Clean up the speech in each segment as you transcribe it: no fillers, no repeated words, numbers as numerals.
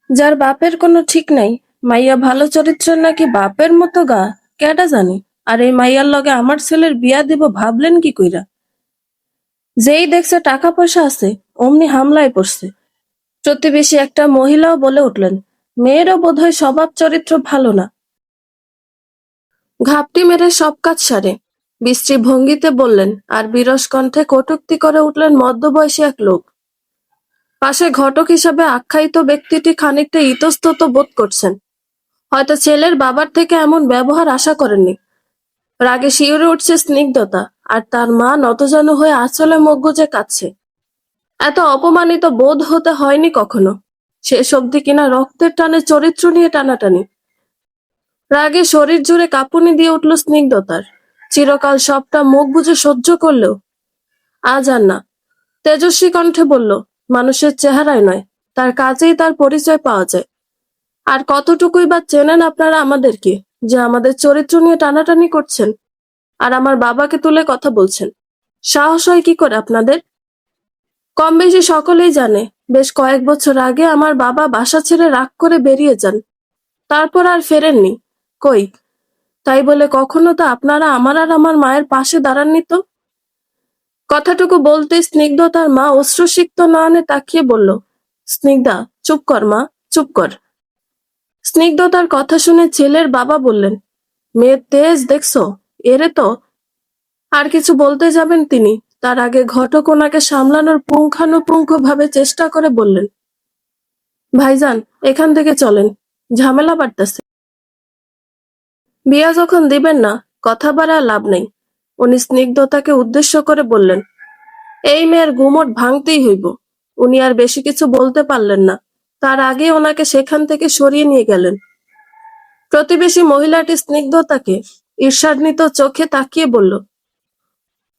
যার বাপের কোনো ঠিক নাই, মাইয়া ভালো চরিত্রের নাকি বাপের মতো গা, কেডা জানে। আর এই মাইয়ার লগে আমার ছেলের বিয়া দিব ভাবলেন কি কইরা? যেই দেখছে টাকা পয়সা আছে, অমনি হামলায় পড়ছে। প্রতিবেশী একটা মহিলাও বলে উঠলেন, মেয়েরও বোধহয় স্বভাব চরিত্র ভালো না। ঘাপটি মেরে সব কাজ সারে, বিশ্রী ভঙ্গিতে বললেন, আর বিরস কণ্ঠে কটূক্তি করে উঠলেন মধ্যবয়সী এক লোক। পাশে ঘটক হিসাবে আখ্যায়িত ব্যক্তিটি খানিকটা ইতস্তত বোধ করছেন। হয়তো ছেলের বাবার থেকে এমন ব্যবহার আশা করেননি। রাগে শিউরে উঠছে স্নিগ্ধতা, আর তার মা নতজানু হয়ে আঁচলে মুখ গুজে কাঁদছে। এত অপমানিত বোধ হতে হয়নি কখনো। শেষ অবধি কিনা রক্তের টানে চরিত্র নিয়ে টানাটানি। রাগে শরীর জুড়ে কাঁপুনি দিয়ে উঠল স্নিগ্ধতার। চিরকাল সবটা মুখ বুজে সহ্য করলেও আজ আর না। তেজস্বী কণ্ঠে বলল, মানুষের চেহারায় নয়, তার কাজেই তার পরিচয় পাওয়া যায়। আর কতটুকুই বা চেনেন আপনারা আমাদেরকে, যে আমাদের চরিত্র নিয়ে টানাটানি করছেন আর আমার বাবাকে তুলে কথা বলছেন? সাহস হয় কি করে আপনাদের? কম বেশি সকলেই জানে, বেশ কয়েক বছর আগে আমার বাবা বাসা ছেড়ে রাগ করে বেরিয়ে যান। তারপর আর ফেরেননি। কই, তাই বলে কখনো তো আপনারা আমার আর আমার মায়ের পাশে দাঁড়াননি তো। কথাটুকু বলতে স্নিগ্ধতার মা অশ্রুসিক্ত নয়নে তাকিয়ে বলল, স্নিগ্ধা, চুপ কর মা, চুপ কর। স্নিগ্ধতার কথা শুনে ছেলের বাবা বললেন, মেয়ের তেজ দেখছো, এরে তো। আর কিছু বলতে যাবেন তিনি, তার আগে ঘটক ওনাকে সামলানোর পুঙ্খানুপুঙ্খ ভাবে চেষ্টা করে বললেন, ভাইজান, এখান থেকে চলেন, ঝামেলা বাড়তেছে। বিয়া যখন দিবেন না, কথা বাড়ায় লাভ নেই। উনি স্নিগ্ধতাকে উদ্দেশ্য করে বললেন। এই মেয়ের গুমট ভাঙতেই হইব। উনি আর বেশি কিছু বলতে পারলেন না। তার আগে ওনাকে সেখান থেকে সরিয়ে নিয়ে গেলেন। প্রতিবেশী মহিলাটি স্নিগ্ধতাকে ঈর্ষান্বিত চোখে তাকিয়ে বলল,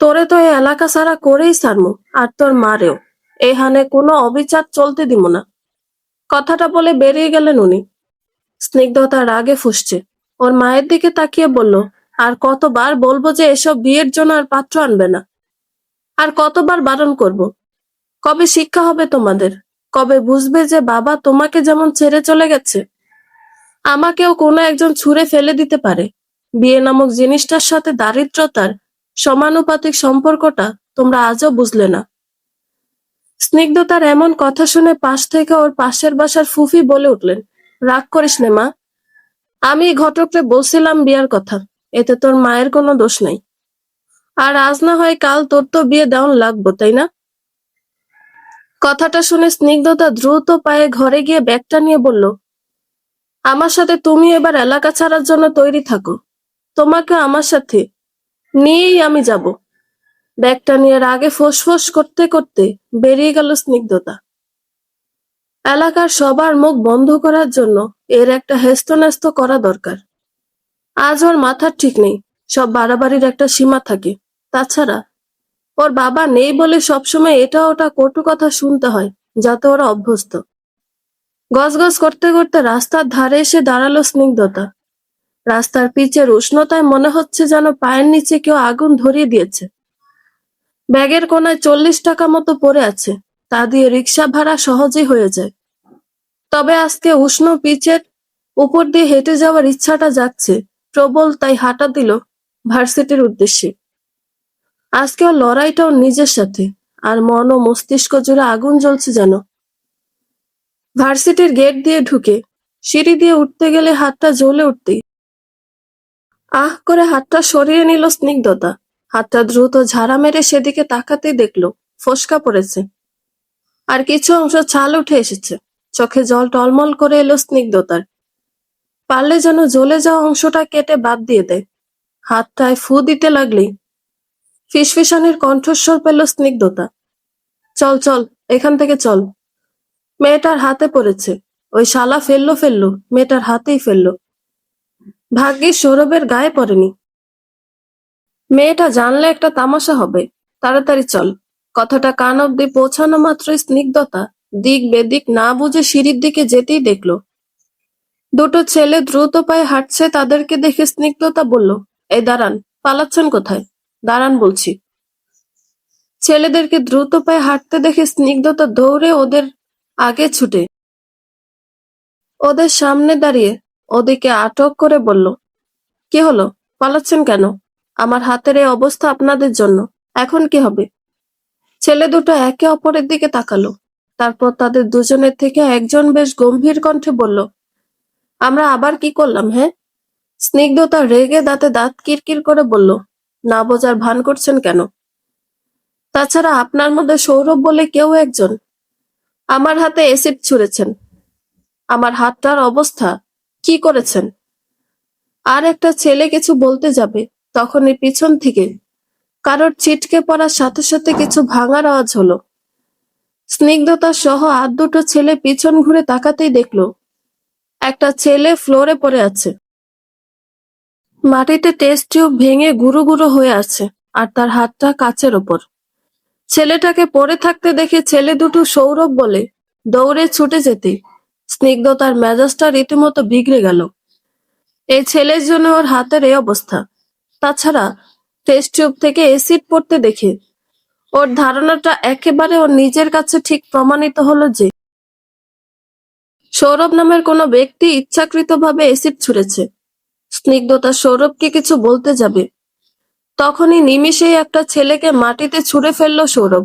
তোরে তো এই এলাকা ছাড়া করেই ছাড়মু, আর তোর মারেও। এখানে কোনো অবিচার চলতে দিব না। কথাটা বলে বেরিয়ে গেলেন উনি। স্নিগ্ধতা রাগে ফুঁসছে। ওর মায়ের দিকে তাকিয়ে বলল, আর কতবার বলবো যে এসব বিয়ের জন্য আর পাত্র আনবে না? আর কতবার বারণ করব? কবে শিক্ষা হবে তোমাদের? কবে বুঝবে যে বাবা তোমাকে যেমন ছেড়ে চলে গেছে, আমাকেও কোনো একজন ছুঁড়ে ফেলে দিতে পারে? বিয়ে নামক জিনিসটার সাথে দারিদ্রতার সমানুপাতিক সম্পর্কটা তোমরা আজও বুঝলে না। স্নিগ্ধতার এমন কথা শুনে পাশ থেকে ওর পাশের বাসার ফুফি বলে উঠলেন, রাগ করিস নে মা, আমি ঘটককে বলছিলাম বিয়ার কথা, এতে তোর মায়ের কোনো দোষ নাই। আর আজ না হয় কাল তোর তো বিয়ে দেওয়ান লাগবো, তাই না? কথাটা শুনে স্নিগ্ধতা দ্রুত পায়ে ঘরে গিয়ে ব্যাগটা নিয়ে বলল, আমার সাথে তুমি এবার এলাকা ছাড়ার জন্য তৈরি থাকো। তোমাকে আমার সাথে নিয়েই আমি যাব। ব্যাগটা নিয়ে রাগে ফোঁস করতে করতে বেরিয়ে গেল স্নিগ্ধতা। এলাকার সবার মুখ বন্ধ করার জন্য এর একটা হেস্তনেস্ত করা দরকার। আজ ওর মাথার ঠিক নেই। সব বাড়াবাড়ির একটা সীমা থাকে। তাছাড়া ওর বাবা নেই বলে সবসময় এটা ওটা কটু কথা শুনতে হয়, যাতে ওরা অভ্যস্ত। গজগজ করতে করতে রাস্তার ধারে এসে দাঁড়ালো স্নিগ্ধতা। রাস্তার পিচের উষ্ণতায় মনে হচ্ছে যেন পায়ের নিচে কেউ আগুন ধরিয়ে দিয়েছে। ব্যাগের কোনায় 40 টাকা মতো পড়ে আছে, তা দিয়ে রিক্সা ভাড়া সহজেই হয়ে যায়। তবে আজকে উষ্ণ পিচের উপর দিয়ে হেঁটে যাওয়ার ইচ্ছাটা যাচ্ছে প্রবল, তাই হাঁটা দিল ভার্সিটির উদ্দেশ্যে। আজকে ওর লড়াইটা ওর নিজের সাথে, আর মন ও মস্তিষ্ক জুড়ে আগুন জ্বলছে যেন। ভার্সিটির গেট দিয়ে ঢুকে সিঁড়ি দিয়ে উঠতে গেলে হাতটা জ্বলে উঠতেই আহ করে হাতটা সরিয়ে নিল স্নিগ্ধতা। হাতটা দ্রুত ঝাড়া মেরে সেদিকে তাকাতেই দেখলো ফোসকা পড়েছে, আর কিছু অংশ ছাল উঠে এসেছে। চোখে জল টলমল করে এলো স্নিগ্ধতার। পারলে যেন জ্বলে যাওয়া অংশটা কেটে বাদ দিয়ে দেয়। হাতটায় ফু দিতে লাগলেই ফিসফিসানির কণ্ঠস্বর পেল স্নিগ্ধতা, চল চল, এখান থেকে চল। মেয়েটার হাতে পড়েছে। ওই শালা ফেললো, মেয়েটার হাতেই ফেললো। ভাগ্যিস সৌরভের গায়ে পড়েনি। মেয়েটা জানলে একটা তামাশা হবে। তাড়াতাড়ি চল। কথাটা কান অব্দি পৌঁছানো মাত্রই স্নিগ্ধতা দিক বেদিক না বুঝে সিঁড়ির দিকে যেতেই দেখলো দুটো ছেলে দ্রুত পায়ে হাঁটছে। তাদেরকে দেখে স্নিগ্ধতা বলল, এই দাঁড়ান, পালাচ্ছেন কোথায়? দাঁড়ান বলছি। ছেলেদেরকে দ্রুত পায়ে হাঁটতে দেখে স্নিগ্ধতা দৌড়ে ওদের আগে ছুটে ওদের সামনে দাঁড়িয়ে ওদিকে আটক করে বলল, কি হলো, পালাচ্ছেন কেন? আমার হাতের এই অবস্থা আপনাদের জন্য। এখন কি হবে? ছেলে দুটো একে অপরের দিকে তাকালো। তারপর তাদের দুজনের থেকে একজন বেশ গম্ভীর কণ্ঠে বলল, আমরা আবার কি করলাম, হ্যাঁ? স্নিগ্ধতা রেগে দাঁতে দাঁত কিরকির করে বলল, না বোঝার ভান করছেন কেন? তাছাড়া আপনার মধ্যে সৌরভ বলে কেউ একজন আমার হাতে এসিড ছুঁড়েছেন। আমার হাতটার অবস্থা কি করেছেন? আর একটা ছেলে কিছু বলতে যাবে, তখনই পিছন থেকে কারোর ছিটকে পড়ার সাথে সাথে কিছু ভাঙার আওয়াজ হলো। স্নিগ্ধতা সহ আর দুটো ছেলে পিছন ঘুরে তাকাতেই দেখলো একটা ছেলে ফ্লোরে পড়ে আছে। মাটিতে টেস্ট টিউব ভেঙে গুঁড়ো গুঁড়ো হয়ে আছে, আর তার হাতটা কাচের ওপর। ছেলেটাকে পড়ে থাকতে দেখে ছেলে দুটো সৌরভ বলে দৌড়ে ছুটে যেতে স্নিগ্ধতার মেজাজটা রীতিমতো বিগড়ে গেল। এই ছেলের জন্য ওর হাতের এই অবস্থা। তাছাড়া টেস্ট টিউব থেকে এসিড পড়তে দেখে ওর ধারণাটা একেবারে ওর নিজের কাছে ঠিক প্রমাণিত হলো যে সৌরভ নামের কোনো ব্যক্তি ইচ্ছাকৃতভাবে এসিড ছুঁড়েছে। স্নিগ্ধতা সৌরভকে কিছু বলতে যাবে, তখনই নিমিষেই একটা ছেলেকে মাটিতে ছুঁড়ে ফেললো সৌরভ।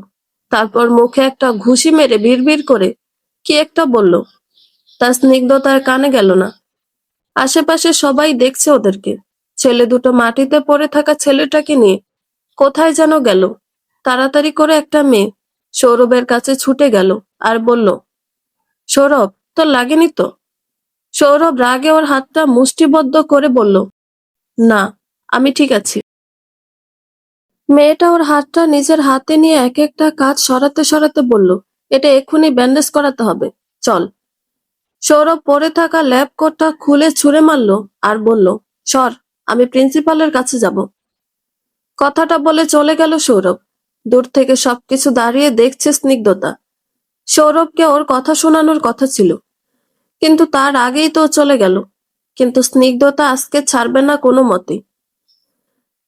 তারপর মুখে একটা ঘুষি মেরে বিড়বিড় করে কি একটা বলল। তা স্নিগ্ধতার কানে গেল না। আশেপাশে সবাই দেখছে ওদেরকে। ছেলে দুটো মাটিতে পড়ে থাকা ছেলেটাকে নিয়ে কোথায় যেন গেল। তাড়াতাড়ি করে একটা মেয়ে সৌরভের কাছে ছুটে গেল আর বলল, সৌরভ, তোর লাগেনি তো? সৌরভ রাগে ওর হাতটা মুষ্টিবদ্ধ করে বলল, না, আমি ঠিক আছি। মেয়েটা ওর হাতটা নিজের হাতে নিয়ে এক একটা কাজ সরাতে সরাতে বলল, এটা এক্ষুনি ব্যান্ডেজ করাতে হবে, চল। সৌরভ পরে থাকা ল্যাব কোটটা খুলে ছুঁড়ে মারল আর বলল, সর, আমি প্রিন্সিপালের কাছে যাব। কথাটা বলে চলে গেল সৌরভ। দূর থেকে সবকিছু দাঁড়িয়ে দেখছে স্নিগ্ধতা। সৌরভকে ওর কথা শোনানোর কথা ছিল, কিন্তু তার আগেই তো চলে গেল। কিন্তু স্নিগ্ধতা আজকে ছাড়বে না কোনো মতে।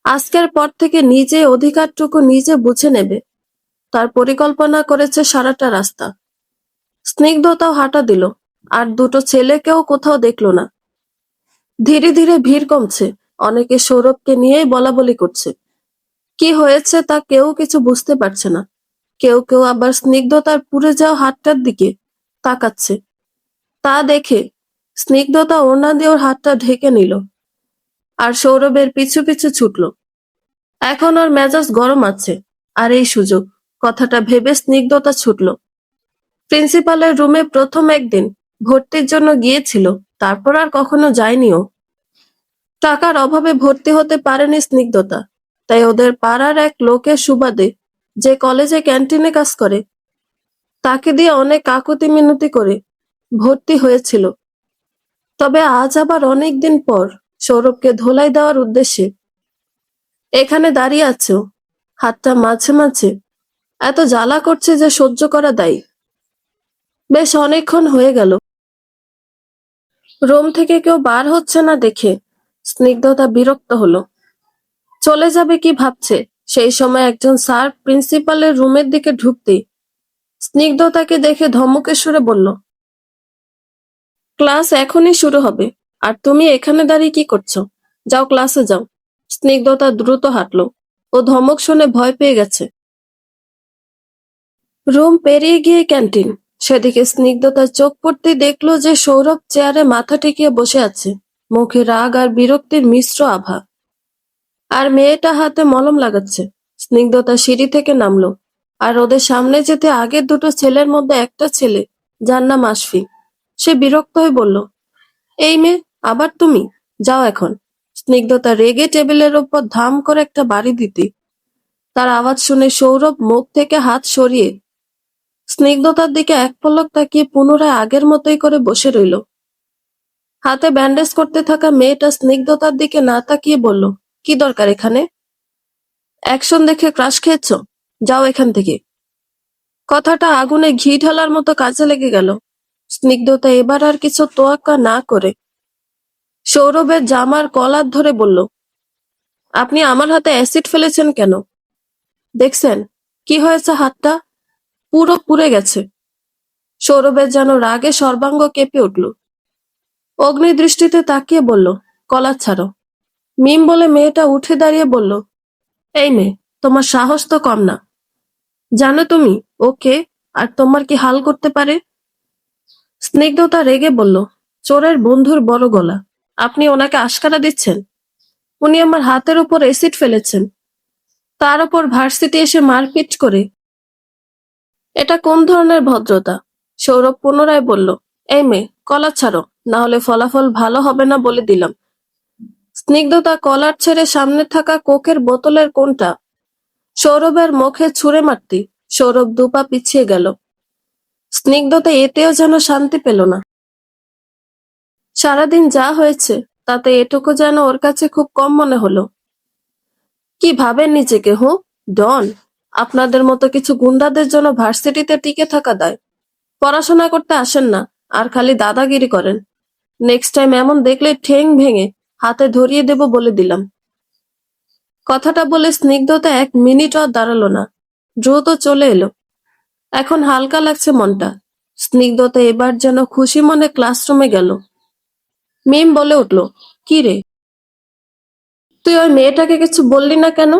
আজকের পর থেকে নিজে অধিকারটুকু নিজে বুঝে নেবে। তার পরিকল্পনা করেছে সারাটা রাস্তা। স্নিগ্ধতাও হাঁটা দিল, আর দুটো ছেলেকেও কোথাও দেখলো না। ধীরে ধীরে ভিড় কমছে। অনেকে সৌরভকে নিয়েই বলাবলি করছে। কি হয়েছে তা কেউ কিছু বুঝতে পারছে না। কেউ কেউ আবার স্নিগ্ধতার পুড়ে যাওয়া হাতটার দিকে তাকাচ্ছে। তা দেখে স্নিগ্ধতা ওড়না দিয়ে ওর হাতটা ঢেকে নিল আর সৌরভের পিছু পিছু ছুটল। এখন ওর মেজাজ গরম আছে, আর এই সুযোগ, কথাটা ভেবে স্নিগ্ধতা ছুটল। প্রিন্সিপালের রুমে প্রথম একদিন ভর্তির জন্য গিয়েছিল, তারপর আর কখনো যায়নি ও। টাকার অভাবে ভর্তি হতে পারেনি স্নিগ্ধতা, তাই ওদের পাড়ার এক লোকের সুবাদে, যে কলেজে ক্যান্টিনে কাজ করে, তাকে দিয়ে অনেক কাকুতি মিনতি করে ভর্তি হয়েছিল। তবে আজ আবার অনেকদিন পর সৌরভকে ধোলাই দেওয়ার উদ্দেশ্যে এখানে দাঁড়িয়ে আছে ও। হাতটা মাঝে মাঝে এত জ্বালা করছে যে সহ্য করা দায়। বেশ অনেকক্ষণ হয়ে গেল রুম থেকে কেউ বার হচ্ছে না দেখে স্নিগ্ধতা বিরক্ত হলো। চলে যাবে কি ভাবছে, সেই সময় একজন স্যার প্রিন্সিপালের রুমের দিকে ঢুকতেই স্নিগ্ধতাকে দেখে ধমকের সুরে বলল, ক্লাস এখনই শুরু হবে, আর তুমি এখানে দাঁড়িয়ে কি করছো? যাও, ক্লাসে যাও। স্নিগ্ধতা দ্রুত হাঁটলো। ও ধমক শুনে ভয় পেয়ে গেছে। রুম পেরিয়ে গিয়ে ক্যান্টিন। সেদিকে স্নিগ্ধতার চোখ পড়তেই দেখলো যে সৌরভ চেয়ারে মাথা ঠেকিয়ে বসে আছে, মুখে রাগ আর বিরক্তির মিশ্র আভা। আর মেয়েটা হাতে মলম লাগাচ্ছে। স্নিগ্ধতা সিঁড়ি থেকে নামলো, আর ওদের সামনে যেতে আগের দুটো ছেলের মধ্যে একটা ছেলে, যার নাম আশফি, সে বিরক্ত হয়ে বলল, এই মেয়ে, আবার তুমি? যাও এখন। স্নিগ্ধতা রেগে টেবিলের ওপর ধাম করে একটা বাড়ি দিতে তার আওয়াজ শুনে সৌরভ মুখ থেকে হাত সরিয়ে স্নিগ্ধতার দিকে এক পলক তাকিয়ে পুনরায় আগের মতোই করে বসে রইল। হাতে ব্যান্ডেজ করতে থাকা মেয়েটা স্নিগ্ধতার দিকে না তাকিয়ে বলল, কি দরকার এখানে? অ্যাকশন দেখে ক্রাশ খেয়েছ? যাও এখান থেকে। কথাটা আগুনে ঘি ঢালার মতো কাজে লেগে গেল। স্নিগ্ধতা এবার আর কিছু তোয়াক্কা না করে সৌরভের জামার কলার ধরে বলল, আপনি আমার হাতে অ্যাসিড ফেলেছেন কেন? দেখছেন কি হয়েছে, হাতটা পুরো পুড়ে গেছে। সৌরভের যেন রাগে সর্বাঙ্গ কেঁপে উঠল। অগ্নিদৃষ্টিতে তাকিয়ে বলল, কলার ছাড়ো। মিম বলে মেয়েটা উঠে দাঁড়িয়ে বলল, এই মেয়ে, তোমার সাহস তো কম না। জানো তুমি ওকে, আর তোমার কি হাল করতে পারে? স্নিগ্ধতা রেগে বলল, চোরের বন্ধুর বড় গলা, আপনি ওনাকে আশকারা দিচ্ছেন? উনি আমার হাতের উপর এসিড ফেলেছেন, তার উপর ভার্সিটি এসে মারপিট করে। এটা কোন ধরনের ভদ্রতা? সৌরভ পুনরায় বলল, এই মেয়ে, কলা ছাড়ো, না হলে ফলাফল ভালো হবে না বলে দিলাম। স্নিগ্ধতা কলার ছেড়ে সামনে থাকা কোকের বোতলের কোণটা সৌরভের মুখে ছুঁড়ে মারতে সৌরভ দুপা পিছিয়ে গেল। স্নিগ্ধতা এতেও যেন শান্তি পেল না। সারাদিন যা হয়েছে তাতে এটুকু যেন ওর কাছে খুব কম মনে হলো। কি ভাবেন নিজেকে? ডন? আপনাদের মতো কিছু গুন্ডাদের জন্য ভার্সিটিতে টিকে থাকা দায়। পড়াশোনা করতে আসেন না, আর খালি দাদাগিরি করেন। নেক্সট টাইম এমন দেখলে ঠ্যাং ভেঙে হাতে ধরিয়ে দেব বলে দিলাম। কথাটা বলে স্নিগ্ধতা 1 মিনিটও দাঁড়ালো না, দ্রুত চলে এলো। এখন হালকা লাগছে মনটা। স্নিগ্ধতা এবার যেন খুশি মনে ক্লাসরুমে গেল। মিম বলে উঠল, কি রে, তুই ওই মেয়েটাকে কিছু বললি না কেন?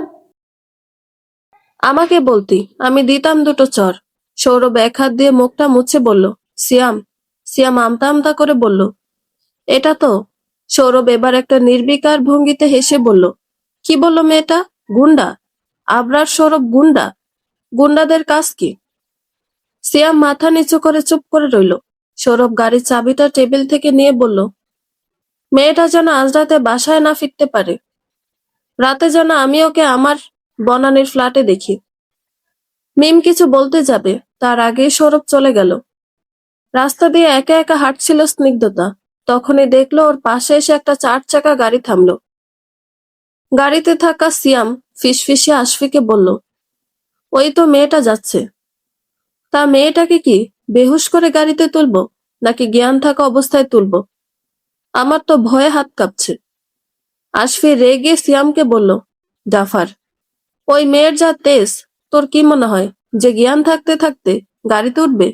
আমাকে বলতি, আমি দিতাম দুটো চর। সৌরভ 1 হাত দিয়ে মুখটা মুছে বলল, সিয়াম। সিয়াম আমতা আমতা করে বলল, এটা তো। সৌরভ এবার একটা নির্বিকার ভঙ্গিতে হেসে বলল, কি বলল মেয়েটা? গুন্ডা? আবরার সৌরভ গুন্ডা? গুন্ডাদের কাজ কি? সিয়াম মাথা নিচু করে চুপ করে রইল। সৌরভ গাড়ির চাবিটা টেবিল থেকে নিয়ে বলল, মেয়েটা যেন আজ রাতে বাসায় না ফিরতে পারে। রাতে যেন আমি ওকে আমার বনানীর ফ্ল্যাটে দেখি। মিম কিছু বলতে যাবে, তার আগেই সৌরভ চলে গেল। রাস্তা দিয়ে একা একা হাঁটছিল স্নিগ্ধতা, তখনই দেখলো ওর পাশে এসে একটা 4 চাকা গাড়ি থামলো। গাড়িতে থাকা সিয়াম ফিসফিসে আশফিকে বলল, ওই তো মেয়েটা যাচ্ছে। তা মেয়েটাকে কি বেহুশ করে গাড়িতে তুলবো, নাকি জ্ঞান থাকা অবস্থায় তুলবো? আমার তো ভয়ে হাত কাঁপছে। আশফি রেগে সিয়ামকে বলল, জাফর, ওই মেয়ের যা তেজ, তোর কি মনে হয় যে জ্ঞান থাকতে থাকতে গাড়িতে উঠবে?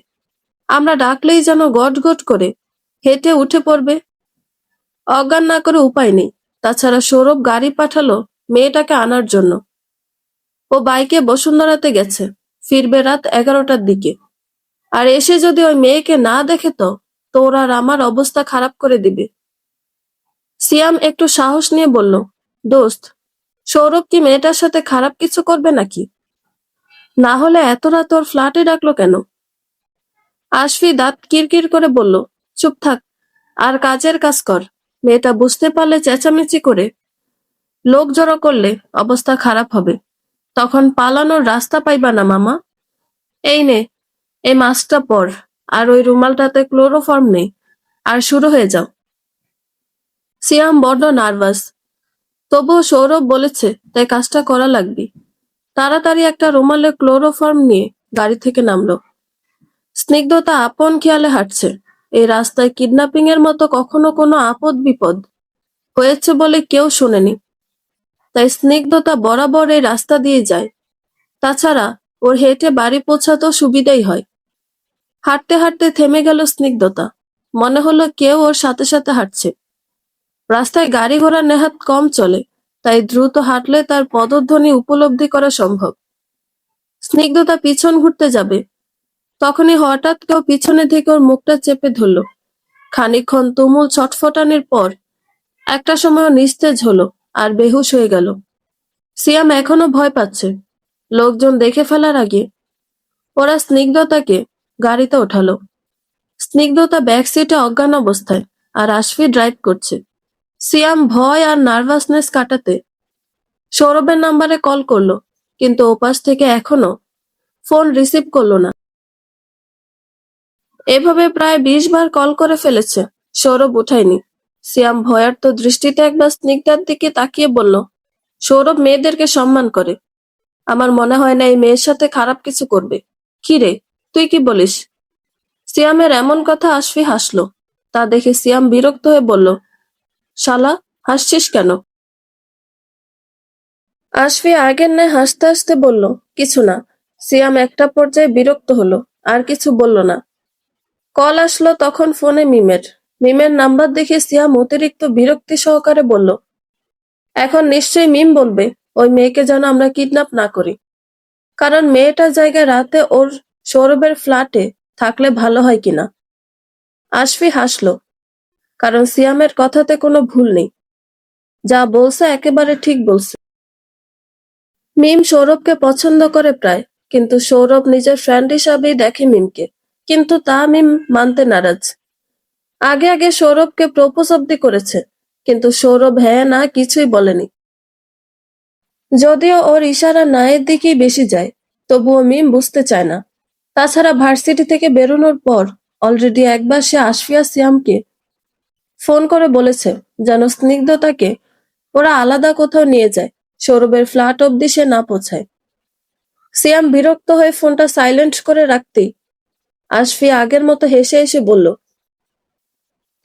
আমরা ডাকলেই যেন গট গট করে হেঁটে উঠে পড়বে। অজ্ঞান না করে উপায় নেই। তাছাড়া সৌরভ গাড়ি পাঠালো মেয়েটাকে আনার জন্য। ও বাইকে বসুন্ধরাতে গেছে, ফিরবে রাত 11টার দিকে। আর এসে যদি ওই মেয়েকে না দেখে তো তোর আর আমার অবস্থা খারাপ করে দিবে। সিয়াম একটু সাহস নিয়ে বলল, দোস্ত, সৌরভ কি মেয়েটার সাথে খারাপ কিছু করবে নাকি? না হলে এত রাত ওর ফ্ল্যাটে ডাকলো কেন? আশফি দাঁত কিরকির করে বলল, চুপ থাক আর কাজের কাজ কর। মেয়েটা বুঝতে পারলে চেঁচামেচি করে লোক জড়ো করলে অবস্থা খারাপ হবে। তখন পালানোর রাস্তা পাইবা না মামা। এই নে, এই মাস্কটা পর, আর ওই রুমালটাতে ক্লোরোফর্ম নেই, আর শুরু হয়ে যাও। সিয়াম বড্ড নার্ভাস, তবুও সৌরভ বলেছে তাই কাজটা করা লাগবে। তাড়াতাড়ি একটা রুমালে ক্লোরোফর্ম নিয়ে গাড়ি থেকে নামলো। স্নিগ্ধতা আপন খেয়ালে হাঁটছে। এই রাস্তায় কিডন্যাপিং এর মতো কখনো কোনো আপদ বিপদ হয়েছে বলে কেউ শোনেনি, তাই স্নিগ্ধতা বরাবর এই রাস্তা দিয়ে যায়। তাছাড়া ওর হেঁটে বাড়ি পৌঁছাতেও সুবিধাই হয়। হাঁটতে হাঁটতে থেমে গেল স্নিগ্ধতা। মনে হলো কেউ ওর সাথে সাথে হাঁটছে। রাস্তায় গাড়ি ঘোড়া নেহাত কম চলে, তাই দ্রুত হাঁটলে তার পদধ্বনি উপলব্ধি করা সম্ভব। স্নিগ্ধতা পিছন ঘুরতে যাবে, তখনই হঠাৎ কেউ পিছনে থেকে ওর মুখটা চেপে ধরল। খানিকক্ষণ তুমুল ছটফটানির পর একটা সময় নিস্তেজ হলো আর বেহুশ হয়ে গেল। সিয়াম এখনো ভয় পাচ্ছে। লোকজন দেখে ফেলার আগে ওরা স্নিগ্ধতাকে গাড়িতে ওঠালো। স্নিগ্ধতা ব্যাক সিটে অজ্ঞান অবস্থায়, আর আশফি ড্রাইভ করছে। সিয়াম ভয় আর নার্ভাসনেস কাটাতে সৌরভের নাম্বারে কল করলো, কিন্তু ওপাশ থেকে এখনো ফোন রিসিভ করলো না। এভাবে প্রায় 20 বার কল করে ফেলেছে, সৌরভ উঠায়নি। সিয়াম ভয়ার্ত দৃষ্টিতে একবার স্নিগ্ধার দিকে তাকিয়ে বলল, সৌরভ মেয়েদেরকে সম্মান করে। আমার মনে হয় না এই মেয়ের সাথে খারাপ কিছু করবে। কি রে, তুই কি বলিস? সিয়ামের এমন কথা আশফি হাসলো। তা দেখে সিয়াম বিরক্ত হয়ে বলল, শালা, হাসছিস কেন? আশফি আগের ন্যায় হাসতে হাসতে বলল, কিছু না। সিয়াম একটা পর্যায়ে বিরক্ত হলো, আর কিছু বলল না। কল আসলো তখন ফোনে মিমের। মিমের নাম্বার দেখে সিয়াম অতিরিক্ত বিরক্তি সহকারে বলল, এখন নিশ্চয়ই মিম বলবে ওই মেয়েকে যেন আমরা কিডন্যাপ না করি, কারণ মেয়েটার জায়গায় রাতে ওর সৌরভের ফ্ল্যাটে থাকলে ভালো হয় কিনা। আশফি হাসল, কারণ সিয়ামের কথাতে কোনো ভুল নেই, যা বলছে একেবারে ঠিক বলছে। মিম সৌরভকে পছন্দ করে প্রায়, কিন্তু সৌরভ নিজের ফ্রেন্ড হিসাবেই দেখে মিমকে, কিন্তু তা মিম মানতে নারাজ। আগে আগে সৌরভকে প্রপোজ অব্দি করেছে, কিন্তু সৌরভ হ্যাঁ না কিছুই বলেনি। যদিও ওর ইশারা নায়ের দিকেই বেশি যায়, তবুও মিম বুঝতে চায় না। তাছাড়া ভার্সিটি থেকে বেরোনোর পর অলরেডি একবার সে আশফিয়া সিয়ামকে ফোন করে বলেছে যেন স্নিগ্ধতাকে ওরা আলাদা কোথাও নিয়ে যায়, সৌরভের ফ্ল্যাট অব্দি সে না পৌঁছায়। সিয়াম বিরক্ত হয়ে ফোনটা সাইলেন্ট করে রাখতেই আশফিয়া আগের মতো হেসে এসে বলল,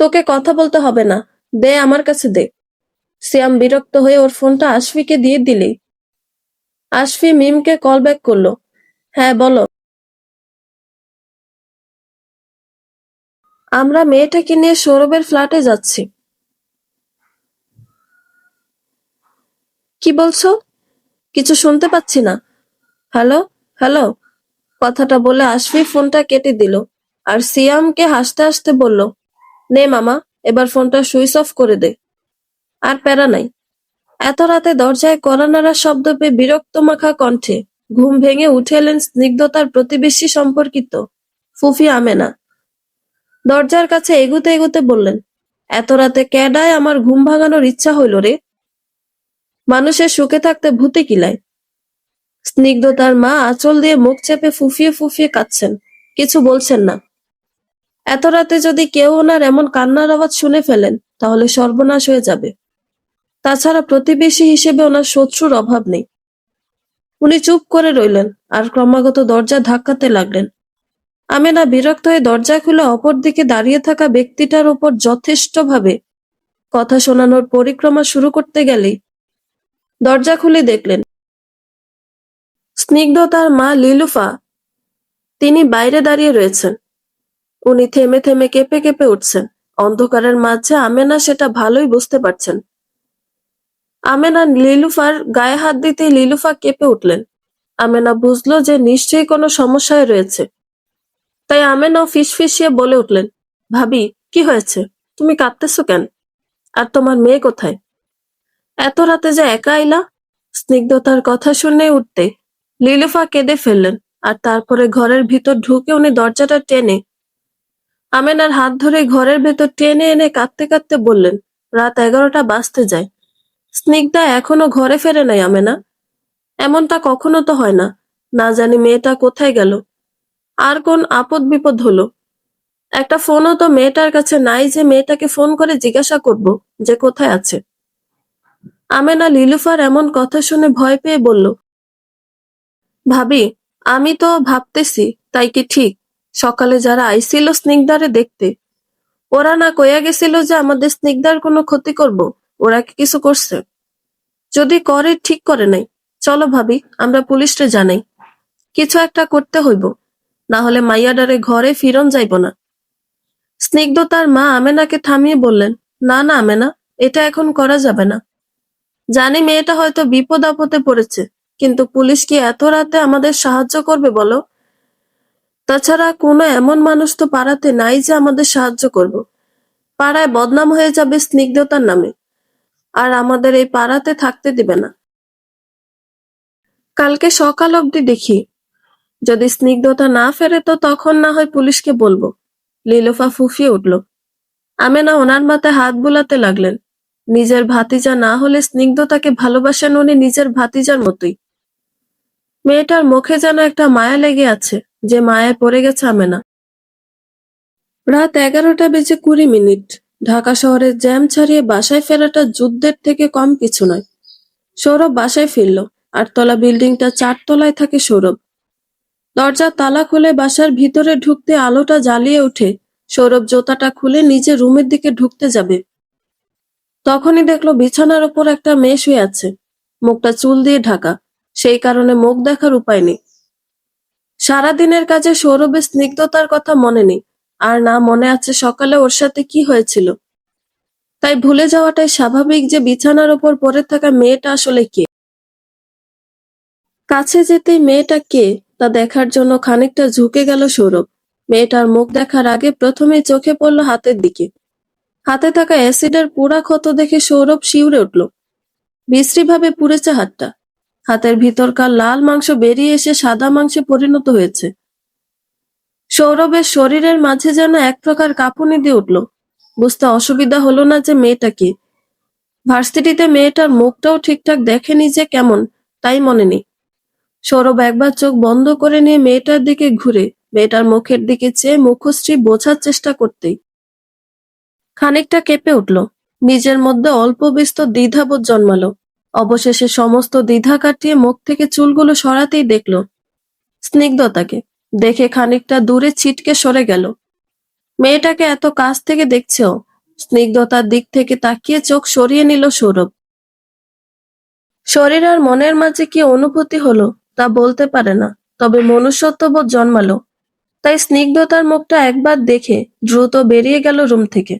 তোকে কথা বলতে হবে না, দে আমার কাছে দে। সিয়াম বিরক্ত হয়ে ওর ফোনটা আশফিকে দিয়ে দিলেই আশফি মিমকে কল ব্যাক করলো, হ্যাঁ বলো। আমরা মেয়েটাকে নিয়ে সৌরভের ফ্ল্যাটে যাচ্ছি। কি বলছো? কিছু শুনতে পাচ্ছি না। Hello, hello. কথাটা বলে আশফি ফোনটা কেটে দিল আর সিয়ামকে হাসতে হাসতে বলল, নে মামা, এবার ফোনটা সুইচ অফ করে দে। আর প্যারা নাই। এত রাতে দরজায় কড়া নাড়ার শব্দ পেয়ে বিরক্ত মাখা কণ্ঠে ঘুম ভেঙে উঠে এলেন স্নিগ্ধতার প্রতিবেশী সম্পর্কিত ফুফি আমেনা। দরজার কাছে এগুতে এগুতে বললেন, এত রাতে ক্যাডায় আমার ঘুম ভাঙানোর ইচ্ছা হইল রে। মানুষের সুখে থাকতে ভূতে কিলায়। স্নিগ্ধতার মা আঁচল দিয়ে মুখ চেপে ফুফিয়ে ফুফিয়ে কাঁদছেন, কিছু বলছেন না। এত রাতে যদি কেউ ওনার এমন কান্নার আওয়াজ শুনে ফেলেন তাহলে সর্বনাশ হয়ে যাবে। তাছাড়া প্রতিবেশী হিসেবে ওনার শত্রুর অভাব নেই। উনি চুপ করে রইলেন আর ক্রমাগত দরজা ধাক্কাতে লাগলেন। আমেনা বিরক্ত হয়ে দরজা খুলে অপর দিকে দাঁড়িয়ে থাকা ব্যক্তিটার উপর যথেষ্টভাবে কথা শোনানোর পরিক্রমা শুরু করতে গেলেই দরজা খুলে দেখলেন স্নিগ্ধতার মা লিলুফা। তিনি বাইরে দাঁড়িয়ে রয়েছেন। উনি থেমে থেমে কেঁপে কেঁপে উঠছেন। অন্ধকারের মাঝে আমেনা সেটা ভালোই বুঝতে পারছেন। আমেনা লিলুফার গায়ে হাত দিতেই লিলুফা কেঁপে উঠলেন। আমেনা বুঝলো যে নিশ্চয়ই কোনো সমস্যায় রয়েছে। তাই আমেনা ফিসফিসিয়ে বলে উঠলেন, ভাবি, কি হয়েছে? তুমি কাঁদতেছো কেন? আর তোমার মেয়ে কোথায়? এত রাতে যে একা আইলা? স্নিগ্ধতার কথা শুনে উঠতে লিলুফা কেঁদে ফেললেন আর তারপরে ঘরের ভিতর ঢুকে উনি দরজাটা টেনে আমেনার হাত ধরে ঘরের ভেতর টেনে এনে কাঁদতে কাঁদতে বললেন, রাত 11টা বাজতে যায়, স্নিগ্ধা এখনো ঘরে ফেরে নাই আমেনা। এমনটা কখনো তো হয় না। না জানি মেয়েটা কোথায় গেল, আর কোন আপদ বিপদ হলো। একটা ফোনও তো মেয়েটার কাছে নাই যে মেয়েটাকে ফোন করে জিজ্ঞাসা করব যে কোথায় আছে। আমেনা লিলুফার এমন কথা শুনে ভয় পেয়ে বলল, ভাবি, আমি তো ভাবতেছি তাই কি ঠিক সকালে যারা আইছিল স্নিগ্ধারে দেখতে, ওরা না কইয়া গেছিল যে আমাদের স্নিগ্ধার কোনো ক্ষতি করব? ওরা কি কিছু করছে? যদি করে ঠিক করে নাই, চলো ভাবি আমরা পুলিশরে জানাই। কিছু একটা করতে হইব, না হলে মাইয়াডারে ঘরে ফিরন যাইব না। স্নিগ্ধতার মা আমেনাকে থামিয়ে বললেন, না না আমেনা, এটা এখন করা যাবে না। জানি মেয়েটা হয়তো বিপদ আপদে পড়েছে, কিন্তু পুলিশ কি এত রাতে আমাদের সাহায্য করবে বলো? তাছাড়া কোনো এমন মানুষ তো পাড়াতে নাই যে আমাদের সাহায্য করব। পাড়ায় বদনাম হয়ে যাবে স্নিগ্ধতার নামে, আর আমাদের এই পাড়াতে থাকতে দিবে না। কালকে সকাল অবধি দেখি, যদি স্নিগ্ধতা না ফেরে তো তখন না হয় পুলিশকে বলবো। লিলুফা ফুফিয়ে উঠল। আমেনা ওনার মাথায় হাত বুলাতে লাগলেন। নিজের ভাতিজা না হলে স্নিগ্ধতাকে ভালোবাসেন উনি নিজের ভাতিজার মতোই। মেয়েটার মুখে যেন একটা মায়া লেগে আছে, যে মায়ায় পড়ে গেছে আমেনা। রাত 11টা বেজে 20 মিনিট। ঢাকা শহরের জ্যাম ছাড়িয়ে বাসায় ফেরাটা যুদ্ধের থেকে কম কিছু নয়। সৌরভ বাসায় ফিরল। 8তলা বিল্ডিংটা 4তলায় থাকে সৌরভ। দরজার তালা খুলে বাসার ভিতরে ঢুকতে আলোটা জ্বালিয়ে উঠে সৌরভ জুতাটা খুলে নিজের রুমের দিকে ঢুকতে যাবে। তখনই দেখলো বিছানার উপর একটা মেয়ে শুয়ে আছে। মুখটা চুল দিয়ে ঢাকা, সেই কারণে মুখ দেখার উপায় নেই। সারাদিনের কাজে সৌরভের স্নিগ্ধতার কথা মনে নেই, আর না মনে আছে সকালে ওর সাথে কি হয়েছিল। তাই ভুলে যাওয়াটাই স্বাভাবিক যে বিছানার ওপর পড়ে থাকা মেয়েটা আসলে কে। কাছে যেতেই মেয়েটা কে তা দেখার জন্য খানিকটা ঝুঁকে গেল সৌরভ। মেয়েটার মুখ দেখার আগে প্রথমেই চোখে পড়ল হাতের দিকে। হাতে থাকা অ্যাসিডের পুরা ক্ষত দেখে সৌরভ শিউরে উঠল। বিশ্রীভাবে পুড়েছে হাতটা। হাতের ভিতরকার লাল মাংস বেরিয়ে এসে সাদা মাংসে পরিণত হয়েছে। সৌরভের শরীরের মাঝে যেন এক প্রকার কাঁপুনি দিয়ে উঠল। বুঝতে অসুবিধা হলো না যে মেয়েটা কে। ভার্সিটিতে মেয়েটার মুখটাও ঠিকঠাক দেখেনি যে কেমন, তাই মনে নেই। সৌরভ একবার চোখ বন্ধ করে নিয়ে মেয়েটার দিকে ঘুরে মেয়েটার মুখের দিকে চেয়ে মুখশ্রী বোঝার চেষ্টা করতেই খানিকটা কেঁপে উঠল। নিজের মধ্যে অল্প বিস্তর দ্বিধাবোধ জন্মালো। অবশেষে সমস্ত দ্বিধা কাটিয়ে মুখ থেকে চুলগুলো সরাতেই দেখল স্নিগ্ধতাকে। দেখে খানিকটা দূরে ছিটকে সরে গেল। মেয়েটাকে এত কাছ থেকে দেখছেও। স্নিগ্ধতার দিক থেকে তাকিয়ে চোখ সরিয়ে নিল সৌরভ। শরীর আর মনের মাঝে কি অনুভূতি হলো তা বলতে পারে না, তবে মনুষ্যত্ববোধ জন্মালো। তাই স্নিগ্ধতার মুখটা একবার দেখে দ্রুত বেরিয়ে গেল রুম থেকে।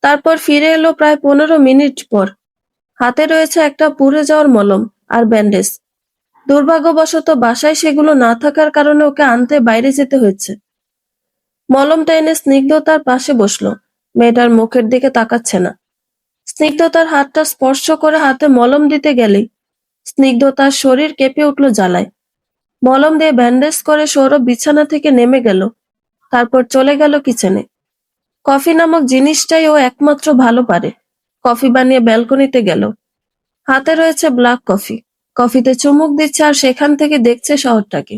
তারপর ফিরে এলো প্রায় 15 মিনিট পর। হাতে রয়েছে একটা পুড়ে যাওয়ার মলম আর ব্যান্ডেজ। দুর্ভাগ্যবশত বাসায় সেগুলো না থাকার কারণে ওকে আনতে বাইরে যেতে হয়েছে। মলমটা এনে স্নিগ্ধতার পাশে বসলো। মেয়েটার মুখের দিকে তাকাচ্ছে না। স্নিগ্ধতার হাতটা স্পর্শ করে হাতে মলম দিতে গেলেই স্নিগ্ধতার শরীর কেঁপে উঠল জ্বালায়। মলম দিয়ে ব্যান্ডেজ করে সৌরভ বিছানা থেকে নেমে গেল। তারপর চলে গেল কিচেনে। কফি নামক জিনিসটাই ও একমাত্র ভালো পারে। কফি বানিয়ে ব্যালকনিতে গেল। হাতে রয়েছে ব্ল্যাক কফি। কফিতে চুমুক দিচ্ছে আর সেখান থেকে দেখছে শহরটাকে।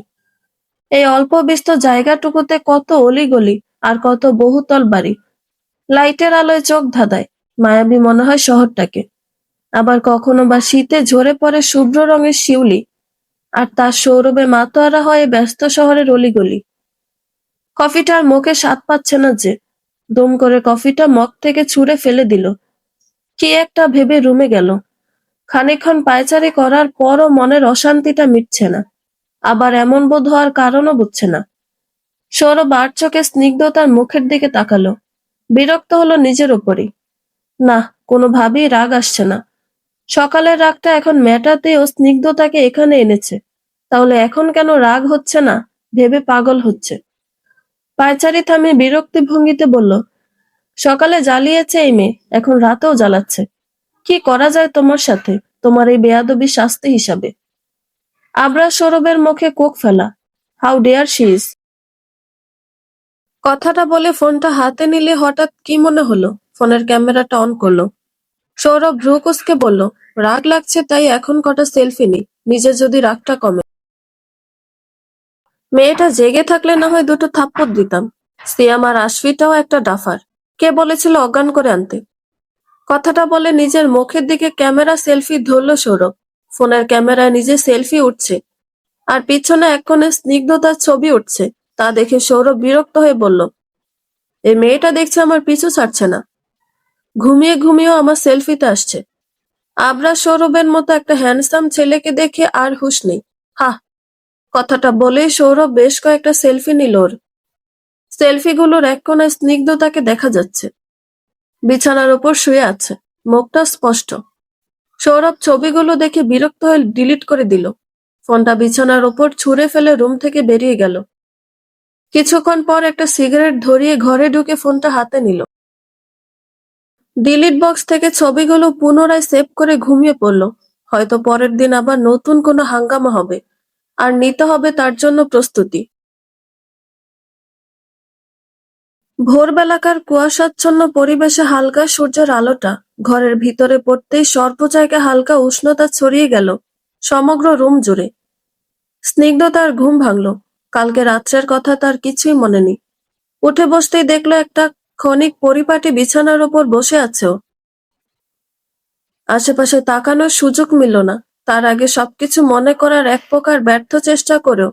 এই অল্প বিস্তর জায়গাটুকুতে কত অলিগলি আর কত বহুতল বাড়ি। লাইটের আলোয় চোখ ধাঁধায়। মায়াবী মনে হয় শহরটাকে। আবার কখনো বা শীতে ঝরে পড়ে শুভ্র রঙের শিউলি, আর তার সৌরভে মাতোয়ারা হয় এই ব্যস্ত শহরের অলিগলি। কফিটার মুখে স্বাদ পাচ্ছে না যে। দুম করে কফিটা মগ থেকে ছুঁড়ে ফেলে দিল। কি একটা ভেবে রুমে গেল। খানিকক্ষণ পায়চারি করার পরও মনের অশান্তিটা মিটছে না। আবার এমন বোধ হওয়ার কারণও বুঝছে না। সৌরভ আর চোখে স্নিগ্ধতার মুখের দিকে তাকালো। বিরক্ত হলো নিজের ওপরই। না, কোনোভাবেই রাগ আসছে না। সকালের রাগটা এখন মেটাতেও স্নিগ্ধতাকে এখানে এনেছে। তাহলে এখন কেন রাগ হচ্ছে না ভেবে পাগল হচ্ছে। পায়চারি থামিয়ে বিরক্তি ভঙ্গিতে বলল, সকালে জ্বালিয়েছে এই মেয়ে, এখন রাতেও জ্বালাচ্ছে। কি করা যায় তোমার সাথে, তোমার এই বেয়াদবি শাস্তি হিসাবে। আবরার সৌরভের মুখে কোক ফেলা। How dare she is. কথাটা বলে ফোনটা হাতে নিলে হঠাৎ কি মনে হলো, ফোনের ক্যামেরাটা অন করলো। সৌরভ ভ্রু কুঁচকে বলল, রাগ লাগছে তাই এখন কটা সেলফি নি, নিজের যদি রাগটা কমে। মেয়েটা জেগে থাকলে না হয় দুটো থাপ্পড় দিতাম। সিয়াম আর আশফিটাও একটা ডাফার। কে বলেছিল অজ্ঞান করে আনতে। কথাটা বলে নিজের মুখের দিকে ক্যামেরা সেলফি ধরল সৌরভ। ফোনের ক্যামেরায় নিজের সেলফি উঠছে আর পিছনে এক কোণে স্নিগ্ধতার ছবি উঠছে। তা দেখে সৌরভ বিরক্ত হয়ে বলল, এই মেয়েটা দেখছে আমার পিছু ছাড়ছে না। ঘুমিয়ে ঘুমিয়েও আমার সেলফিতে আসছে। আবরার সৌরভের মতো একটা হ্যান্ডসাম ছেলেকে দেখে আর হুঁশ নেই। হা। কথাটা বলেই সৌরভ বেশ কয়েকটা সেলফি নিল ওর। সেলফিগুলোর এক কোণায় স্নিগ্ধতাকে দেখা যাচ্ছে। বিছানার উপর শুয়ে আছে, মুখটা স্পষ্ট। সৌরভ ছবিগুলো দেখে বিরক্ত হয়ে ডিলিট করে দিল। ফোনটা বিছানার উপর ছুঁড়ে ফেলে রুম থেকে বেরিয়ে গেল। কিছুক্ষণ পর একটা সিগারেট ধরিয়ে ঘরে ঢুকে ফোনটা হাতে নিল। ডিলিট বক্স থেকে ছবিগুলো পুনরায় সেভ করে ঘুমিয়ে পড়ল। হয়তো পরের দিন আবার নতুন কোনো হাঙ্গামা হবে, আর নিতে হবে তার জন্য প্রস্তুতি। ভোরবেলাকার কুয়াশাচ্ছন্ন পরিবেশে হালকা সূর্যের আলোটা ঘরের ভিতরে পড়তেই সর্ব জায়গায় হালকা উষ্ণতা ছড়িয়ে গেল সমগ্র রুম জুড়ে। স্নিগ্ধতার ঘুম ভাঙল। কালকে রাত্রের কথা তার কিছুই মনে নেই। উঠে বসতেই দেখলো একটা ক্ষণিক পরিপাটি বিছানার ওপর বসে আছে ও। আশেপাশে তাকানোর সুযোগ মিলল না। তার আগে সবকিছু মনে করার এক প্রকার ব্যর্থ চেষ্টা করেও